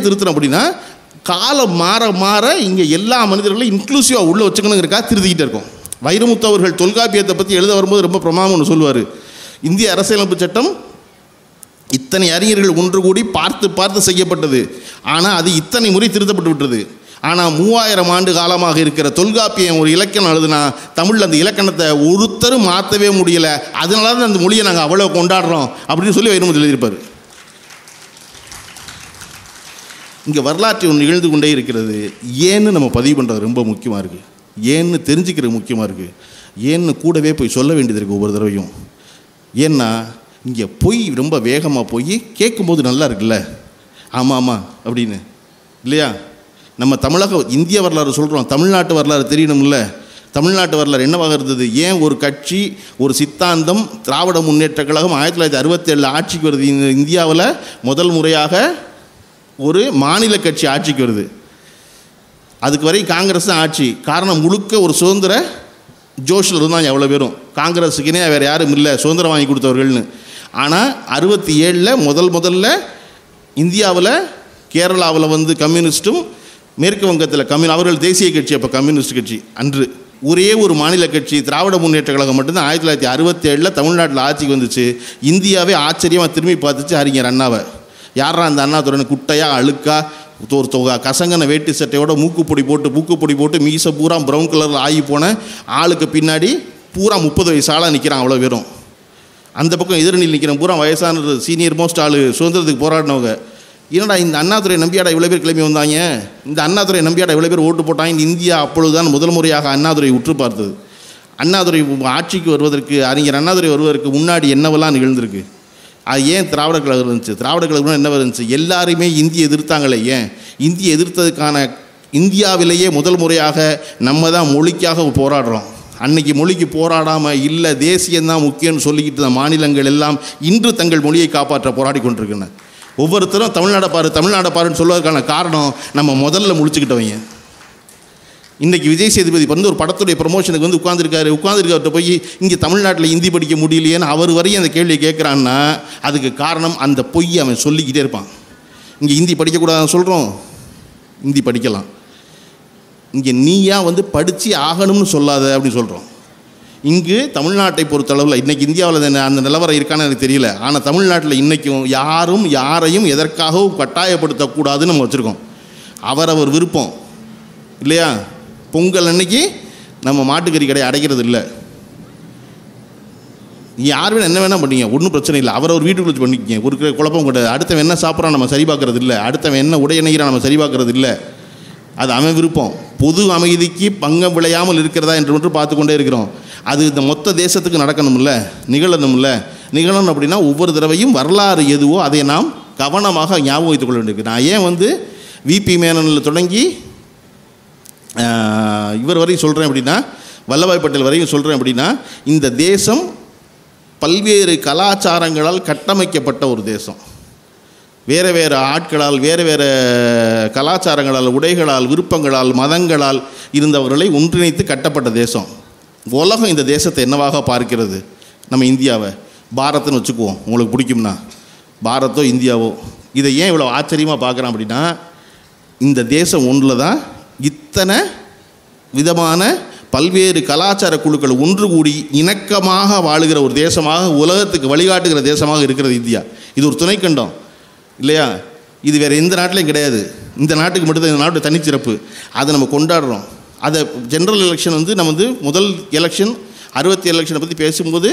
திருத்துறோம் அப்படின்னா, காலம் மாற இங்கே எல்லா மனிதர்களையும் இன்க்ளூசிவாக உள்ளே வச்சுக்கணுங்கிறக்காக திருத்திக்கிட்டே இருக்கோம். வைரமுத்து அவர்கள் தொல்காப்பியத்தை பற்றி எழுத வரும்போது ரொம்ப பிரமாதம் ஒன்று சொல்லுவார். இந்திய அரசியலமைப்பு சட்டம் இத்தனை அறிஞர்கள் ஒன்று கூடி பார்த்து செய்யப்பட்டது. ஆனால் அது இத்தனை முறை திருத்தப்பட்டு விட்டது. ஆனால் 3000 ஆண்டு காலமாக இருக்கிற தொல்காப்பியம் ஒரு இலக்கணம் எழுதுனா தமிழில் அந்த இலக்கணத்தை ஒருத்தரும் மாற்றவே முடியலை. அதனால தான் அந்த மொழியை நாங்கள் அவ்வளோ கொண்டாடுறோம் அப்படின்னு சொல்லி வைரமுத்து எழுதியிருப்பார். இங்கே வரலாற்று ஒன்று நிகழ்ந்து கொண்டே இருக்கிறது. ஏன்னு நம்ம பதிவு பண்ணுறது ரொம்ப முக்கியமாக இருக்குது. ஏன்னு தெரிஞ்சுக்கிறது முக்கியமாக இருக்குது. ஏன்னு கூடவே போய் சொல்ல வேண்டியது இருக்குது ஒவ்வொரு தடவையும். ஏன்னா இங்கே போய் ரொம்ப வேகமாக போய் கேட்கும்போது நல்லா இருக்குல்ல, ஆமாம் அப்படின்னு இல்லையா? நம்ம இந்திய வரலாறு சொல்கிறோம், தமிழ்நாட்டு வரலாறு தெரியணும்ல. தமிழ்நாட்டு வரலாறு என்னவாக இருந்தது? ஏன் ஒரு கட்சி, ஒரு சித்தாந்தம், திராவிட முன்னேற்ற கழகம் 1967 ஆட்சிக்கு வருது? இந்தியாவில் முதல் முறையாக ஒரு மாநில கட்சி ஆட்சிக்கு வருது. அதுக்கு வரை காங்கிரஸ் தான் ஆட்சி. காரணம், முழுக்க ஒரு சுதந்திர ஜோஷில் இருந்தாங்க எவ்வளோ பேரும். காங்கிரஸுக்குனே வேறு யாரும் இல்லை சுதந்திரம் வாங்கி கொடுத்தவர்கள்னு. ஆனால் 67 முதல்ல இந்தியாவில் கேரளாவில் வந்து கம்யூனிஸ்ட்டும், மேற்கு வங்கத்தில் அவர்கள் தேசிய கட்சி, அப்போ கம்யூனிஸ்ட் கட்சி அன்று. ஒரே ஒரு மாநில கட்சி திராவிட முன்னேற்ற கழகம் மட்டும்தான் 1967 தமிழ்நாட்டில் ஆட்சிக்கு வந்துச்சு. இந்தியாவே ஆச்சரியமாக திரும்பி பார்த்துச்சு அறிஞர் அண்ணாவை. யாரா அந்த அண்ணாதுரைன்னு குட்டையாக அழுக்கா ஒரு கசங்கன வேட்டி சட்டையோட மூக்குப்பொடி போட்டு மீசை பூரா ப்ரௌன் கலரில் ஆகி போன ஆளுக்கு பின்னாடி பூரா 30 வயசு ஆளாக நிற்கிறான் அவ்வளோ பேரும். அந்த பக்கம் எதிரணியில் நிற்கிறேன் பூரா வயசான சீனியர் மோஸ்ட் ஆள், சுதந்திரத்துக்கு போராடினவங்க. என்னடா இந்த அண்ணாதுரை நம்பியாடா இவ்வளோ பேர் கிளம்பி வந்தாங்க, இந்த அண்ணாதுரை நம்பியாடா இவ்வளோ பேர் ஓட்டு போட்டாங்க. இந்த இந்தியா அப்பொழுதுதான் முதல் முறையாக அண்ணாதுரை உற்று பார்த்தது. அண்ணாதுரை ஆட்சிக்கு வருவதற்கு, அறிஞர் அண்ணாதுரை வருவதற்கு முன்னாடி என்னவெல்லாம் நிகழ்ந்திருக்கு? அது ஏன் திராவிட கழகம் இருந்துச்சு? திராவிட கழகம் என்ன இருந்துச்சு? எல்லாருமே இந்தியை எதிர்த்தாங்களே. ஏன் இந்தியை எதிர்த்ததுக்கான, இந்தியாவிலேயே முதல் முறையாக நம்ம தான் மொழிக்காக போராடுறோம். அன்னைக்கு மொழிக்கு போராடாமல் இல்லை தேசியம்தான் முக்கியம்னு சொல்லிக்கிட்டு இருந்த மாநிலங்கள் எல்லாம் இன்று தங்கள் மொழியை காப்பாற்ற போராடி கொண்டிருக்கின்றன. ஒவ்வொருத்தரும் தமிழ்நாடை பாருன்னு சொல்வதற்கான காரணம் நம்ம முதல்ல முழிச்சுக்கிட்டவங்க. இன்றைக்கி விஜய் சேதுபதி வந்து ஒரு படத்துடைய ப்ரமோஷனுக்கு வந்து உட்காந்துருக்கார்ட்ட போய் இங்கே தமிழ்நாட்டில் ஹிந்தி படிக்க முடியலையேன்னு அவர் வரையும் அந்த கேள்வியை கேட்குறான்னா அதுக்கு காரணம் அந்த பொய் அவன் சொல்லிக்கிட்டே இருப்பான். இங்கே ஹிந்தி படிக்கக்கூடாதுன்னு சொல்கிறோம், ஹிந்தி படிக்கலாம். இங்கே நீயா வந்து படித்து ஆகணும்னு சொல்லாத அப்படின்னு சொல்கிறோம். இங்கு தமிழ்நாட்டை பொறுத்தளவில் இன்றைக்கி இந்தியாவில் அந்த நிலவரம் இருக்கான்னு எனக்கு தெரியல. ஆனால் தமிழ்நாட்டில் இன்றைக்கும் யாரையும் எதற்காகவும் கட்டாயப்படுத்தக்கூடாதுன்னு நம்ம வச்சுருக்கோம். அவரவர் விருப்பம் இல்லையா? பொங்கல் அன்னைக்கு நம்ம மாட்டுக்கறி கடையை அடைக்கிறது இல்லை. யார் வேணும் என்ன வேணால் பண்ணிங்க, ஒன்றும் பிரச்சனை இல்லை. அவரவர் வீட்டுக்குள்ள பண்ணிக்கங்க, ஒரு குழப்பம் கிடையாது. அடுத்தவன் என்ன சாப்பிட்றான் நம்ம சரி பார்க்கறது இல்லை, அடுத்தவன் என்ன உடை அணிகிறான் நம்ம சரி பார்க்கறது இல்லை. அது அவன் விருப்பம். பொது அமைதிக்கு பங்கம் விளையாமல் இருக்கிறதா என்று மட்டும் பார்த்து கொண்டே இருக்கிறோம். அது இந்த மொத்த தேசத்துக்கு நடக்கணும்ல, நிகழணும் அப்படின்னா ஒவ்வொரு தடவையும் வரலாறு எதுவோ அதை நாம் கவனமாக ஞாபகம் வைத்துக் கொள்ள வேண்டியிருக்கு. நான் ஏன் வந்து விபி மேனனில் தொடங்கி இவர் வரையும் சொல்கிறேன் அப்படின்னா, வல்லபாய் பட்டேல் வரையும் சொல்கிறேன் அப்படின்னா, இந்த தேசம் பல்வேறு கலாச்சாரங்களால் கட்டமைக்கப்பட்ட ஒரு தேசம். வேறு வேறு ஆட்களால், வேறு வேறு கலாச்சாரங்களால், உடைகளால், விருப்பங்களால், மதங்களால் இருந்தவர்களை ஒன்றிணைத்து கட்டப்பட்ட தேசம். உலகம் இந்த தேசத்தை என்னவாக பார்க்கிறது? நம்ம இந்தியாவை பாரத்னு வச்சுக்குவோம், உங்களுக்கு பிடிக்கும்னா பாரத்தோ இந்தியாவோ. இதை ஏன் இவ்வளோ ஆச்சரியமாக பார்க்குறேன் அப்படின்னா, இந்த தேசம் ஒன்றில் தான் இத்தனை விதமான பல்வேறு கலாச்சார குழுக்கள் ஒன்று கூடி இணக்கமாக வாழுகிற ஒரு தேசமாக, உலகத்துக்கு வழிகாட்டுகிற தேசமாக இருக்கிறது இந்தியா. இது ஒரு துணைக்கண்டம் இல்லையா? இது வேறு எந்த நாட்டிலையும் கிடையாது. இந்த நாட்டுக்கு மட்டும்தான், இந்த நாட்டு தனிச்சிறப்பு. அதை நம்ம கொண்டாடுறோம். அதை ஜென்ரல் எலெக்ஷன் வந்து நம்ம வந்து முதல் எலெக்ஷன் 67 எலெக்ஷனை பற்றி பேசும்போது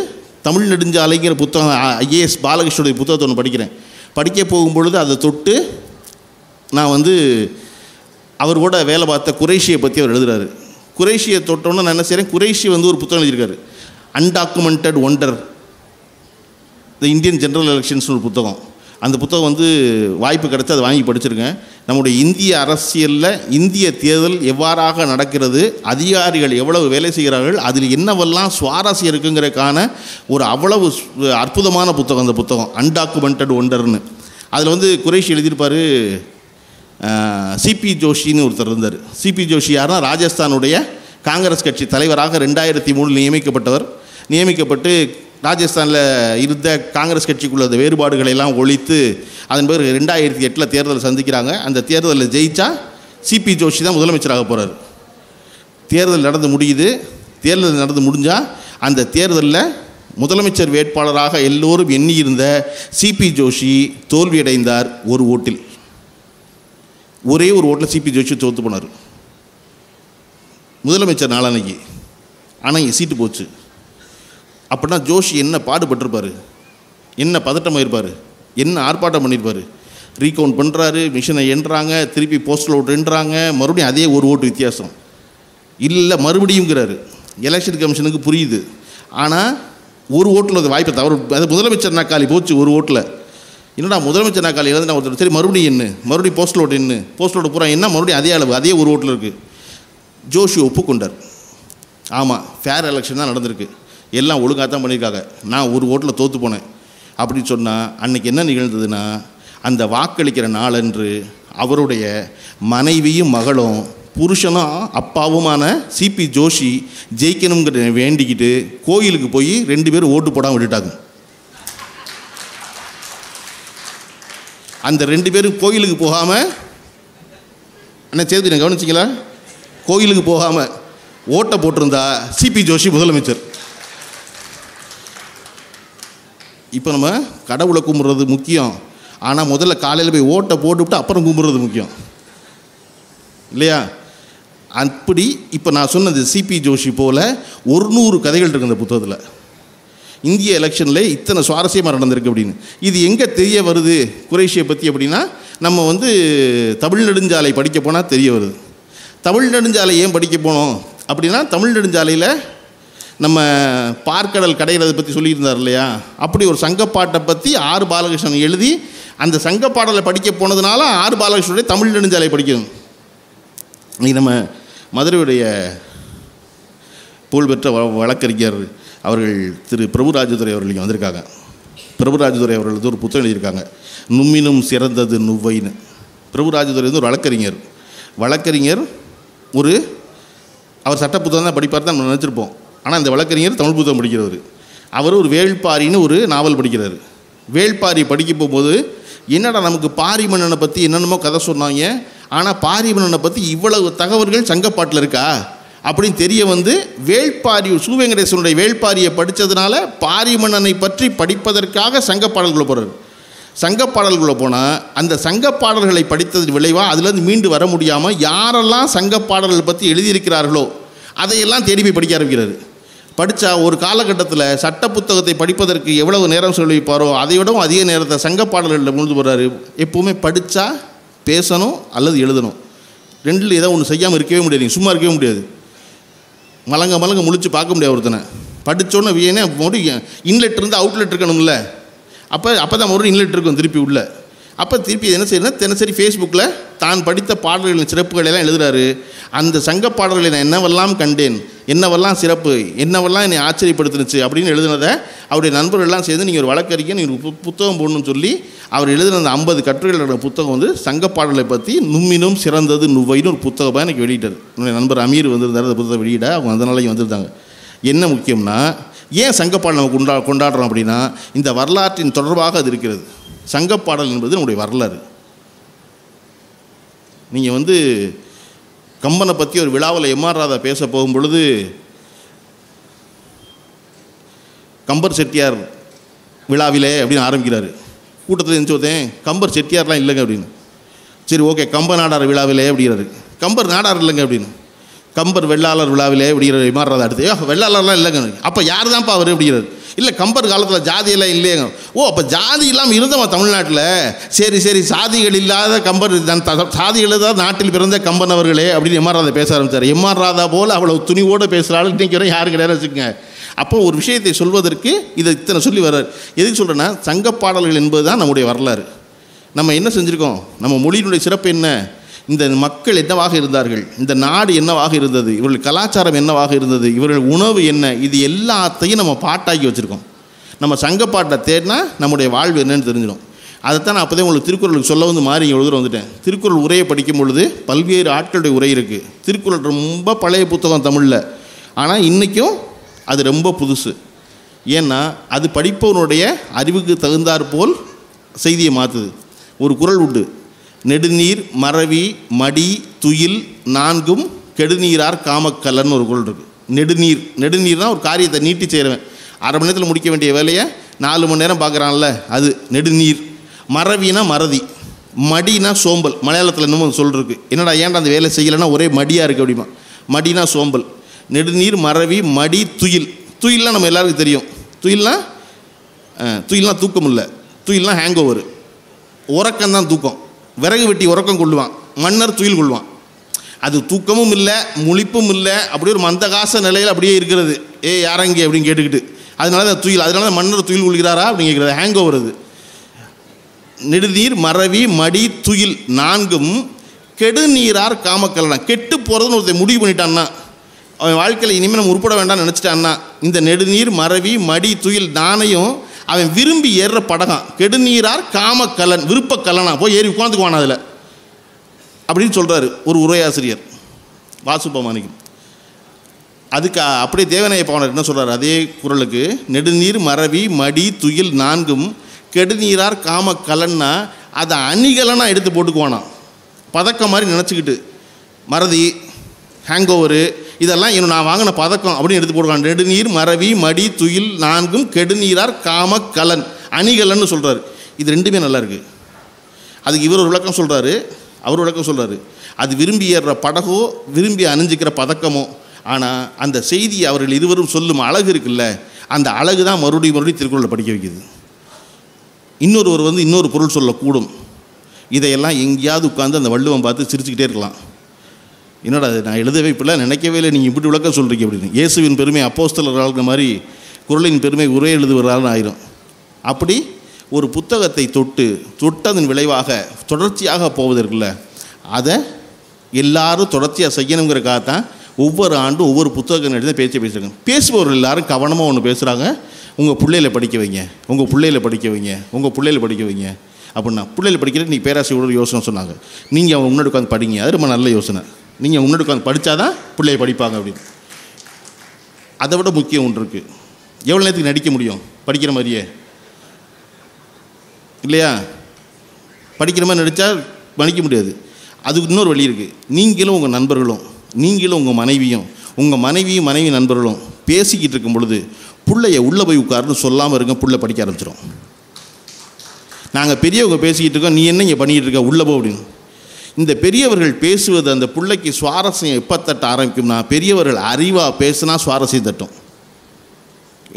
தமிழ் நெடுஞ்சாலைங்கிற புத்தகம், ஐஏஎஸ் பாலகிருஷ்ணனுடைய புத்தகத்தை ஒன்று படிக்க போகும்பொழுது அதை தொட்டு நான் வந்து அவர் கூட வேலை பார்த்த குறைஷியை பற்றி அவர் எழுதுகிறாரு. குறைஷியை தொட்டோன்னு நான் என்ன செய்கிறேன், குறைஷி வந்து ஒரு புத்தகம் எழுதியிருக்காரு, undocumented wonder the Indian general elections ஒரு புத்தகம். அந்த புத்தகம் வந்து வாய்ப்பு கிடைச்சி அதை வாங்கி படிச்சிருக்கேன். நம்முடைய இந்திய அரசியலில் இந்திய தேர்தல் எவ்வாறாக நடக்கிறது, அதிகாரிகள் எவ்வளவு வேலை செய்கிறார்கள், அதில் என்னவெல்லாம் சுவாரஸ்யம் இருக்குங்கிறதுக்கான ஒரு அவ்வளவு அற்புதமான புத்தகம் அந்த புத்தகம், அன்டாக்குமெண்டட் ஒண்டர்னு. அதில் வந்து குறைஷி எழுதியிருப்பார். சிபி ஜோஷின்னு ஒருத்தர் இருந்தார். சிபி ஜோஷி யாருன்னா ராஜஸ்தானுடைய காங்கிரஸ் கட்சி தலைவராக 2003 நியமிக்கப்பட்டு ராஜஸ்தானில் இருந்த காங்கிரஸ் கட்சிக்குள்ள அந்த வேறுபாடுகளை எல்லாம் ஒழித்து அதன் பிறகு 2008 தேர்தல் சந்திக்கிறாங்க. அந்த தேர்தலில் ஜெயிச்சா சிபி ஜோஷி தான் முதலமைச்சராக போகிறார். தேர்தல் நடந்து முடிஞ்சால் அந்த தேர்தலில் முதலமைச்சர் வேட்பாளராக எல்லோரும் எண்ணியிருந்த சிபி ஜோஷி தோல்வியடைந்தார். ஒரு ஓட்டில், ஒரே ஒரு ஓட்டில் சிபி ஜோஷி தோற்று போனார் முதலமைச்சர் நாளானைக்கு. ஆனால் சீட்டு போச்சு. அப்படின்னா ஜோஷி என்ன பாடுபட்டிருப்பார், என்ன பதட்டமாக என்ன ஆர்ப்பாட்டம் பண்ணியிருப்பார். ரீகவுண்ட் பண்ணுறாரு, மிஷினை எண்ணுறாங்க, திருப்பி போஸ்டல் ஓட்டு எண்ணுறாங்க, மறுபடியும் அதே ஒரு ஓட்டு வித்தியாசம் இல்லை மறுபடியும்ங்கிறாரு. எலெக்ஷன் கமிஷனுக்கு புரியுது. ஆனால் ஒரு ஓட்டில் அது வாய்ப்பை தவறு. அது முதலமைச்சர் நாக்காளி போச்சு ஒரு ஓட்டில். என்னடா முதலமைச்சர் நாக்காளி எழுதுனா ஒருத்தர், சரி மறுபடியும் போஸ்டல் ஓட்டு பூரா என்ன மறுபடியும் அதே அளவு அதே ஒரு ஓட்டில் இருக்குது. ஜோஷி ஒப்புக்கொண்டார். ஆமாம், ஃபேர் எலெக்ஷன் தான் நடந்திருக்கு, எல்லாம் ஒழுங்காக தான் பண்ணியிருக்காங்க, நான் ஒரு ஓட்டில் தோற்று போனேன் அப்படின்னு சொன்னால் அன்றைக்கி என்ன நிகழ்ந்ததுன்னா, அந்த வாக்களிக்கிற நாளன்று அவருடைய மனைவியும் மகளும் புருஷனும் அப்பாவுமான சிபி ஜோஷி ஜெயிக்கணுங்கிற வேண்டிக்கிட்டு கோயிலுக்கு போய் 2 பேரும் ஓட்டு போடாமல் விட்டுட்டாங்க. அந்த 2 பேரும் கோயிலுக்கு போகாமல், என்ன செய்து நான் கவனிச்சிங்களா, கோயிலுக்கு போகாமல் ஓட்டை போட்டிருந்தா சிபி ஜோஷி முதலமைச்சர். இப்போ நம்ம கடவுளை கும்பிட்றது முக்கியம், ஆனால் முதல்ல காலையில் போய் ஓட்டை போட்டுவிட்டு அப்புறம் கும்பிட்றது முக்கியம் இல்லையா? அப்படி இப்போ நான் சொன்னது சிபி ஜோஷி போல் 100 கதைகள் இருக்குது இந்த புத்தகத்தில். இந்திய எலெக்ஷனில் இத்தனை சுவாரஸ்யமாக நடந்திருக்கு அப்படின்னு. இது எங்கே தெரிய வருது குறைஷியை பற்றி அப்படின்னா, நம்ம தமிழ் நெடுஞ்சாலை படிக்க போனால் தெரிய வருது. தமிழ் நெடுஞ்சாலை ஏன் படிக்க போனோம் அப்படின்னா, தமிழ் நெடுஞ்சாலையில் நம்ம பார்க்கடல் கடைகிறதை பற்றி சொல்லியிருந்தார் இல்லையா, அப்படி ஒரு சங்கப்பாட்டை பற்றி ஆர் பாலகிருஷ்ணன் எழுதி அந்த சங்கப்பாடலை படிக்க போனதுனால ஆர் பாலகிருஷ்ணனுடைய தமிழ் நெடுஞ்சாலை படிக்கணும். இன்றைக்கி நம்ம மதுரையுடைய புகழ்பெற்ற வழக்கறிஞர் அவர்கள் திரு பிரபுராஜதுரை அவர்கள் இங்கே வந்திருக்காங்க. பிரபுராஜதுரை அவர்கள் ஒரு புத்தகம் எழுதியிருக்காங்க, நும்மினும் சிறந்தது நுவ்வைன்னு. பிரபுராஜதுரை ஒரு வழக்கறிஞர் அவர் சட்ட புத்தகம் தான் படிப்பார் தான் நம்ம நினச்சிருப்போம். ஆனால் அந்த வழக்கறிஞர் தமிழ் புத்தகம் படிக்கிறவர். அவர் ஒரு வேள்பாரின்னு ஒரு நாவல் படிக்கிறார். வேள்பாரி படிக்க போகும்போது, என்னடா நமக்கு பாரி மன்னனை பற்றி என்னென்னமோ கதை சொன்னாங்க, ஆனால் பாரி மன்னனை பற்றி இவ்வளவு தகவல்கள் சங்கப்பாட்டில் இருக்கா அப்படின்னு தெரிய வேள்பாரி சூவேங்கடேசனுடைய வேள்பாரியை படித்ததுனால பாரி மன்னனை பற்றி படிப்பதற்காக சங்கப்பாடல்குள்ளே போகிறார். சங்கப்பாடல்குள்ளே போனால் அந்த சங்கப்பாடல்களை படித்தது விளைவாக அதுலேருந்து மீண்டு வர முடியாமல் யாரெல்லாம் சங்கப்பாடல்கள் பற்றி எழுதியிருக்கிறார்களோ அதையெல்லாம் தேடி போய் படிக்க ஆரம்பிக்கிறார். படித்தா ஒரு காலகட்டத்தில் சட்ட புத்தகத்தை படிப்பதற்கு எவ்வளவு நேரம் சொல்லிப்பாரோ அதை விடவும் அதிக நேரத்தை சங்கப்பாடல்களில் முழுது போகிறாரு. எப்போவுமே படித்தா பேசணும் அல்லது எழுதணும், 2ல் ஏதோ ஒன்று செய்யாமல் இருக்கவே முடியாது, நீங்கள் சும்மா இருக்கவே முடியாது. மலங்க முழிச்சு பார்க்க முடியாது ஒருத்தனை. படித்தோன்னு வீணே மறுபடியும் இன்லெட் இருந்து அவுட்லெட் இருக்கணும்ல, அப்போ தான் மறுபடியும் இன்லெட் இருக்கும் திருப்பி உள்ள. அப்போ திருப்பி என்ன செய்யணும்னா, தினசரி ஃபேஸ்புக்கில் தான் படித்த பாடல்களின் சிறப்புகளெல்லாம் எழுதுகிறாரு. அந்த சங்க பாடல்களை நான் என்னவெல்லாம் கண்டேன், என்னவெல்லாம் சிறப்பு, என்னவெல்லாம் என்னை ஆச்சரியப்படுத்துனுச்சு அப்படின்னு எழுதுனதை அவருடைய நண்பர்கள்லாம் சேர்ந்து நீங்கள் ஒரு வழக்கறிஞர் நீங்கள் புத்தகம் போடணும்னு சொல்லி அவர் எழுதின அந்த 50 கட்டுரைகளோட புத்தகம் சங்க பாடலை பற்றி நும்மினும் சிறந்தது நுவ்வைன்னு ஒரு புத்தகமாக எனக்கு வெளியிட்டார். என்னுடைய நண்பர் அமீர் வந்திருந்தார், அந்த புத்தகம் வெளியிட அவங்க அதனால வந்திருந்தாங்க. என்ன முக்கியம்னா, ஏன் சங்கப்பாடல் நம்ம கொண்டாடுறோம் அப்படின்னா, இந்த வரலாற்றின் தொடர்பாக அது இருக்கிறது. சங்கப்பாடல் என்பது நம்முடைய வரலாறு. நீங்கள் கம்பனை பற்றி ஒரு விழாவில் எம்ஆர் ராதா பேச போகும் பொழுது, கம்பர் செட்டியார் விழாவிலே அப்படின்னு ஆரம்பிக்கிறாரு. கூட்டத்தில் இருந்துச்சு ஒருத்தன், கம்பர் செட்டியார்லாம் இல்லைங்க அப்படின்னு. சரி ஓகே, கம்ப நாடார் விழாவிலே அப்படிங்கிறாரு. கம்பர் நாடார் இல்லைங்க அப்படின்னு. கம்பர் வெள்ளாளர் விழாவிலே அப்படிங்கிற எம்ஆர் ராதா அடுத்து, வெள்ளாளர்லாம் இல்லைங்க. அப்போ யார் தான்ப்பா அவர் அப்படிங்கிறாரு. இல்லை, கம்பர் காலத்தில் ஜாதியெல்லாம் இல்லையங்க. ஓ, அப்போ ஜாதி இல்லாமல் இருந்தவன் தமிழ்நாட்டில். சரி சாதிகள் இல்லாத கம்பர், சாதிகள் தான் நாட்டில் பிறந்த கம்பன் அவர்களே அப்படின்னு எம்ஆர் ராதா பேச ஆரம்பித்தார். எம்ஆர் ராதா போல் அவ்வளோ துணிவோடு பேசுகிறாள் இன்றைக்கி வரை யாரு கிடையாது வச்சுக்கோங்க. அப்போ ஒரு விஷயத்தை சொல்வதற்கு இதை இத்தனை சொல்லி வர்றார். எதுக்கு சொல்கிறேன்னா, சங்கப்பாடல்கள் என்பது தான் நம்முடைய வரலாறு. நம்ம என்ன செஞ்சுருக்கோம், நம்ம மொழியினுடைய சிறப்பு என்ன, இந்த மக்கள் என்னவாக இருந்தார்கள், இந்த நாடு என்னவாக இருந்தது, இவர்கள் கலாச்சாரம் என்னவாக இருந்தது, இவர்கள் உணவு என்ன, இது எல்லாத்தையும் நம்ம பாட்டாக்கி வச்சுருக்கோம். நம்ம சங்கப்பாட்டை தேடினா நம்முடைய வாழ்வு என்னன்னு தெரிஞ்சிடும். அதைத்தான் நான் அப்போதே உங்களுக்கு திருக்குறளுக்கு சொல்ல மாறி இங்கே எழுதுற வந்துட்டேன். திருக்குறள் உரையை படிக்கும் பொழுது பல்வேறு ஆட்களுடைய உரை இருக்குது. திருக்குறள் ரொம்ப பழைய புத்தகம் தமிழில், ஆனால் இன்றைக்கும் அது ரொம்ப புதுசு. ஏன்னா அது படிப்பவனுடைய அறிவுக்கு தகுந்தாற்போல் செய்தியை மாற்றுது. ஒரு குறள் உண்டு, நெடுநீர் மறவி மடி துயில் 4ம் கெடுநீரார் காமக்கல்லன்னு ஒரு குறள் இருக்குது. நெடுநீர்னால் ஒரு காரியத்தை நீட்டி செய்கிறவன், 1/2 மணி நேரத்தில் முடிக்க வேண்டிய வேலையை 4 மணி நேரம் பார்க்குறான்ல, அது நெடுநீர். மறவினா மறதி, மடினா சோம்பல். மலையாளத்தில் இன்னமும் சொல்லிருக்கு, என்னடா ஏன்டா அந்த வேலை செய்யலைன்னா ஒரே மடியாக இருக்குது அப்படிமா. மடினா சோம்பல். நெடுநீர் மறவி மடி துயில். துயில்லாம் நம்ம எல்லாருக்கும் தெரியும். துயில்னா தூக்கம் இல்லை, துயில்னா ஹேங் ஓவர், உறக்கம்தான் தூக்கம். விறகு வெட்டி உறக்கம் கொள்ளுவான், மன்னர் துயில் கொள்வான். அது தூக்கமும் இல்லை முழிப்பும் இல்லை, அப்படியே ஒரு மந்தகாச நிலையில் அப்படியே இருக்கிறது. யாரங்கே அப்படின்னு கேட்டுக்கிட்டு, அதனால தான் துயில், அதனால தான் மன்னர் துயில் கொள்கிறாரா அப்படின்னு கேட்குறது. ஹேங் ஓவர் அது. நெடுநீர் மறவி மடி துயில் 4ம் கெடுநீரார் காமக்கல்லனா. கெட்டு போகிறதுன்னு ஒருத்தர் முடிவு பண்ணிட்டான்னா அவன் வாழ்க்கையில் இனிமேல் நம்ம உருப்பட வேண்டாம்னு நினச்சிட்டான்னா இந்த நெடுநீர் மறவி மடி துயில் நாணையும் அவன் விரும்பி ஏறுற படகம். கெடுநீரார் காமக்கலன், விருப்பக்கலனா போய் ஏறி உட்காந்துக்குவான் அதில் அப்படின்னு சொல்கிறாரு ஒரு உரையாசிரியர் வாசுபமாணிக்கம். அதுக்கு அப்படியே தேவநாய பாவனர் என்ன சொல்கிறார் அதே குறளுக்கு, நெடுநீர் மறவி மடி துயில் நான்கும் கெடுநீரார் காமக்கலன்னா அதை அணிகலனா எடுத்து போட்டுக்குவானா, பதக்கம் மாதிரி நினச்சிக்கிட்டு. மறதி, ஹேங்கோவரு இதெல்லாம் இன்னும் நான் வாங்கின பதக்கம் அப்படின்னு எடுத்து போடுவான். நெடுநீர் மறவி மடி துயில் நான்கும் கெடுநீரார் காமக்கலன் அணிகலன்னு சொல்கிறாரு. இது ரெண்டுமே நல்லா இருக்குது. அதுக்கு இவர் ஒரு விளக்கம் சொல்கிறாரு, அவர் விளக்கம் சொல்கிறாரு. அது விரும்பி ஏறுற படகோ விரும்பி அணிஞ்சிக்கிற பதக்கமோ, ஆனால் அந்த செய்தி அவர்கள் இருவரும் சொல்லும் அழகு இருக்குல்ல, அந்த அழகு தான் மறுபடியும் திருக்குறளை படிக்க வைக்குது. இன்னொருவர் இன்னொரு பொருள் சொல்லக்கூடும். இதையெல்லாம் எங்கேயாவது உட்காந்து அந்த வள்ளுவம் பார்த்து சிரிச்சுக்கிட்டே இருக்கலாம். என்னடா அது நான் எழுதவே இப்படிலாம் நினைக்கவே இல்லை, நீங்கள் இப்படி விளக்கம் சொல்கிறீங்க அப்படின்னு. இயேசுவின் பெருமை அப்போஸ்தலர்கள் மாதிரி குறளின் பெருமை உரை எழுதுவதால் ஆயிரும். அப்படி ஒரு புத்தகத்தை தொட்டதன் விளைவாக தொடர்ச்சியாக போவதற்குள்ள அதை எல்லாரும் தொடர்ச்சியாக செய்யணுங்கிறக்காகத்தான் ஒவ்வொரு ஆண்டும் ஒவ்வொரு புத்தகம் எழுதி பேசுகிறாங்க. பேசுபவர்கள் எல்லாரும் கவனமாக ஒன்று பேசுகிறாங்க, உங்கள் பிள்ளைகளை படிக்க வைங்க, உங்கள் பிள்ளைகளை படிக்க வைங்க, உங்கள் பிள்ளைகளை படிக்க வைங்க அப்படின்னா. பிள்ளைகளை படிக்கிறது நீங்கள் பேராசிரியரோட யோசனை சொன்னாங்க, நீங்கள் அவங்க முன்னாடி உட்காந்து படிங்க, அது ரொம்ப நல்ல யோசனை. நீங்கள் முன்னாடி உட்காந்து படித்தா தான் பிள்ளையை படிப்பாங்க அப்படின்னு. அதை விட முக்கியம் ஒன்று இருக்குது. எவ்வளோ நேரத்துக்கு நடிக்க முடியும் படிக்கிற மாதிரியே இல்லையா? படிக்கிற மாதிரி நடித்தா படிக்க முடியாது. அதுக்கு இன்னொரு வழி இருக்குது. நீங்களும் உங்கள் நண்பர்களும், நீங்களும் உங்கள் மனைவியும், உங்கள் மனைவி நண்பர்களும் பேசிக்கிட்டு இருக்கும் பொழுது பிள்ளைய உள்ளே போய் உட்காருன்னு சொல்லாமல் இருங்க, புள்ள படிக்க ஆரம்பிச்சிடும். நாங்கள் பெரியவங்க பேசிக்கிட்டு இருக்கோம், நீ என்ன இங்கே பண்ணிக்கிட்டு இருக்க, உள்ளே போ அப்படின்னு. இந்த பெரியவர்கள் பேசுவது அந்த பிள்ளைக்கு சுவாரஸ்யம் எப்போ தட்ட ஆரம்பிக்கும்னா, பெரியவர்கள் அறிவாக பேசுனா சுவாரஸ்யம் தட்டும்.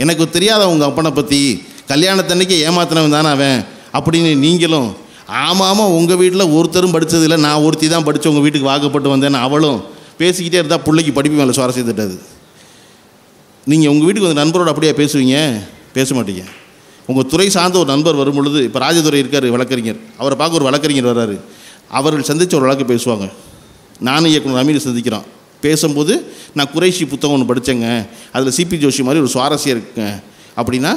எனக்கு தெரியாத உங்கள் அப்பனை பற்றி கல்யாணத்தன்னைக்கு ஏமாத்தினவன் தானே அவன் அப்படின்னு நீங்களும், ஆமாம் உங்கள் வீட்டில் ஒருத்தரும் படித்ததில்லை, நான் ஒருத்தி தான் படித்து உங்கள் வீட்டுக்கு வாக்கப்பட்டு வந்தேன்னு அவளும் பேசிக்கிட்டே இருந்தால் பிள்ளைக்கு படிப்பு மேலே சுவாரஸ்யம் தட்டாது. நீங்கள் உங்கள் வீட்டுக்கு வந்து நண்பரோடு அப்படியே பேசுவீங்க? பேச மாட்டீங்க. உங்கள் துறை சார்ந்த ஒரு நண்பர் வரும் பொழுது, இப்போ ராஜதுரை இருக்கார் வழக்கறிஞர், அவரை பார்க்க ஒரு வழக்கறிஞர் வர்றாரு, அவர்கள் சந்தித்த ஒரு வழக்கு பேசுவாங்க. நானும் இயக்குனர் அமீர் சந்திக்கிறோம். பேசும்போது நான் குறைஷி புத்தகம் ஒன்று படித்தேங்க, அதில் சிபி ஜோஷி மாதிரி ஒரு சுவாரஸ்யம் இருக்குங்க அப்படின்னா,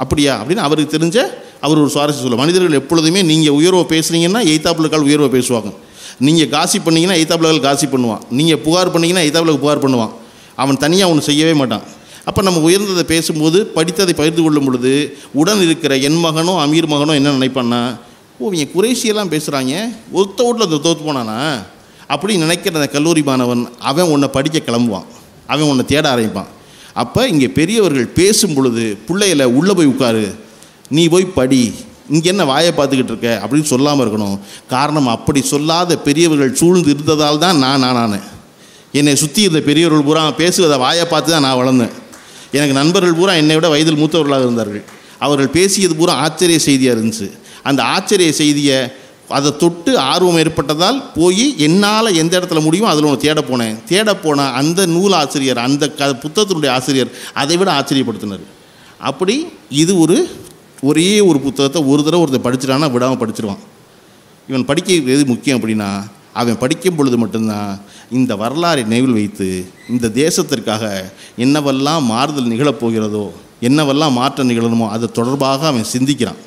அப்படியா அப்படின்னு அவருக்கு தெரிஞ்ச அவர் ஒரு சுவாரஸ்யம் சொல்லுவார். மனிதர்கள் எப்பொழுதுமே நீங்கள் உயர்வை பேசுனீங்கன்னா எய்தாப்புலக்கால் உயர்வை பேசுவாங்க, நீங்கள் காசி பண்ணிங்கன்னா எய்தாப்புலக்கால் காசி பண்ணுவான், நீங்கள் புகார் பண்ணிங்கன்னா எய்தாப்புலக்கு புகார் பண்ணுவான். அவன் தனியாக ஒன்று செய்யவே மாட்டான். அப்போ நம்ம உயர்ந்ததை பேசும்போது, படித்ததை பகிர்ந்து கொள்ளும் பொழுது, உடன் இருக்கிற என் மகனோ அமீர் மகனோ என்ன நினைப்பான்னா, ஓ இவங்க குறைஷியெல்லாம் பேசுகிறாங்க, ஒருத்த வீட்டில் அந்த தோற்று போனானா அப்படின்னு நினைக்கிற அந்த கல்லூரி மாணவன் அவன் உன்னை படிக்க கிளம்புவான், அவன் உன்னை தேட ஆரம்பிப்பான். அப்போ இங்கே பெரியவர்கள் பேசும் பொழுது பிள்ளைகளை உள்ளே போய் உட்காரு, நீ போய் படி, இங்கே என்ன வாயை பார்த்துக்கிட்டு இருக்க அப்படின்னு சொல்லாமல் இருக்கணும். காரணம், அப்படி சொல்லாத பெரியவர்கள் சூழ்ந்து இருந்ததால் தான் நான் என்னை சுற்றி இருந்த பெரியவர்கள் பூரா பேசுவதை வாயை பார்த்து தான் நான் வளர்ந்தேன். எனக்கு நண்பர்கள் பூரா என்னை விட வயதில் மூத்தவர்களாக இருந்தார்கள். அவர்கள் பேசியது பூரா ஆச்சரிய செய்தியாக இருந்துச்சு. அந்த ஆச்சரிய செய்தியை அதை தொட்டு ஆர்வம் ஏற்பட்டதால் போய் என்னால் எந்த இடத்துல முடியுமோ அதில் ஒன்று தேட போனால் அந்த நூல் ஆசிரியர், அந்த புத்தகத்தினுடைய ஆசிரியர் அதை விட ஆச்சரியப்படுத்தினார். அப்படி இது ஒரே ஒரு புத்தகத்தை ஒரு தடவை ஒருத்தர் படிச்சிட்டான்னா விடாமல் படிச்சிருவான். இவன் படிக்க எது முக்கியம் அப்படின்னா, அவன் படிக்கும் பொழுது மட்டும்தான் இந்த வரலாறை நினைவில் வைத்து இந்த தேசத்திற்காக என்னவெல்லாம் மாறுதல் நிகழப்போகிறதோ, என்னவெல்லாம் மாற்றம் நிகழணுமோ அது தொடர்பாக அவன் சிந்திக்கிறான்.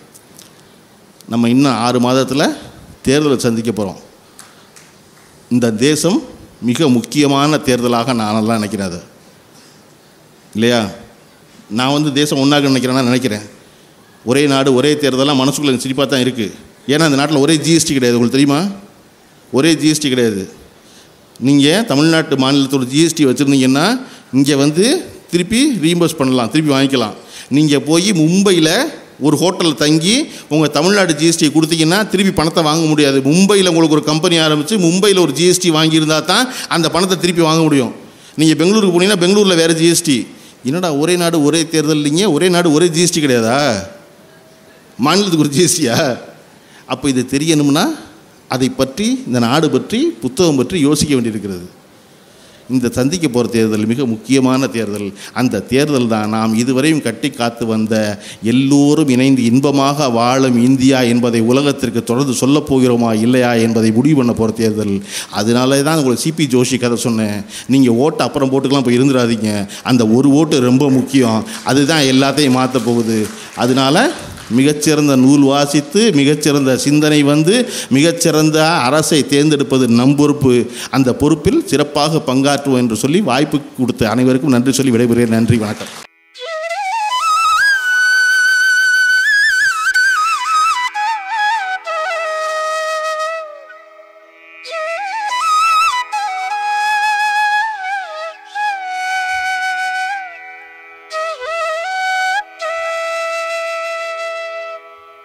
நம்ம இன்னும் 6 மாதத்தில் தேர்தலை சந்திக்க போகிறோம். இந்த தேசம் மிக முக்கியமான தேர்தலாக நானெல்லாம் நினைக்கிறேன். அது இல்லையா? நான் தேசம் ஒன்றாக நினைக்கிறேன். ஒரே நாடு ஒரே தேர்தலாம் மனசுக்குள்ளே சிரிப்பாக தான் இருக்குது. ஏன்னா இந்த நாட்டில் ஒரே ஜிஎஸ்டி கிடையாது. உங்களுக்கு தெரியுமா? ஒரே ஜிஎஸ்டி கிடையாது. நீங்கள் தமிழ்நாட்டு மாநிலத்தோட ஜிஎஸ்டி வச்சுருந்தீங்கன்னா இங்கே திருப்பி ரீஇம்பர்ஸ் பண்ணலாம், திருப்பி வாங்கிக்கலாம். நீங்கள் போய் மும்பையில் ஒரு ஹோட்டலில் தங்கி உங்கள் தமிழ்நாடு ஜிஎஸ்டி கொடுத்தீங்கன்னா திருப்பி பணத்தை வாங்க முடியாது. மும்பையில் உங்களுக்கு ஒரு கம்பெனி ஆரம்பித்து மும்பையில் ஒரு ஜிஎஸ்டி வாங்கியிருந்தால் தான் அந்த பணத்தை திருப்பி வாங்க முடியும். நீங்கள் பெங்களூருக்கு போனீங்கன்னா பெங்களூரில் வேறு ஜிஎஸ்டி. என்னடா ஒரே நாடு ஒரே தேர்தல் இல்லைங்க, ஒரே நாடு ஒரே ஜிஎஸ்டி கிடையாதா? மாநிலத்துக்கு ஒரு ஜிஎஸ்டியா? அப்போ இது தெரியணும்னா அதை பற்றி, இந்த நாடு பற்றி, புத்தகம் பற்றி யோசிக்க வேண்டியிருக்கிறது. இந்த சந்திக்க போகிற தேர்தல் மிக முக்கியமான தேர்தல். அந்த தேர்தல் தான் நாம் இதுவரையும் கட்டி காத்து வந்த எல்லோரும் இணைந்து இன்பமாக வாழும் இந்தியா என்பதை உலகத்திற்கு தொடர்ந்து சொல்லப் போகிறோமா இல்லையா என்பதை முடிவு பண்ண போகிற தேர்தல். அதனால தான் உங்களுக்கு சிபி ஜோஷி கதை சொன்னேன். நீங்கள் ஓட்டு அப்புறம் போட்டுக்கலாம் போய் இருந்துடாதீங்க, அந்த ஒரு ஓட்டு ரொம்ப முக்கியம், அதுதான் எல்லாத்தையும் மாற்ற போகுது. அதனால் மிகச்சிறந்த நூல் வாசித்து மிகச்சிறந்த சிந்தனை வந்து மிகச்சிறந்த அரசை தேர்ந்தெடுப்பது நம் பொறுப்பு. அந்த பொறுப்பில் சிறப்பாக பங்காற்றுவோம் என்று சொல்லி வாய்ப்பு கொடுத்த அனைவருக்கும் நன்றி சொல்லி விடைபெறுகிறேன். நன்றி, வணக்கம்.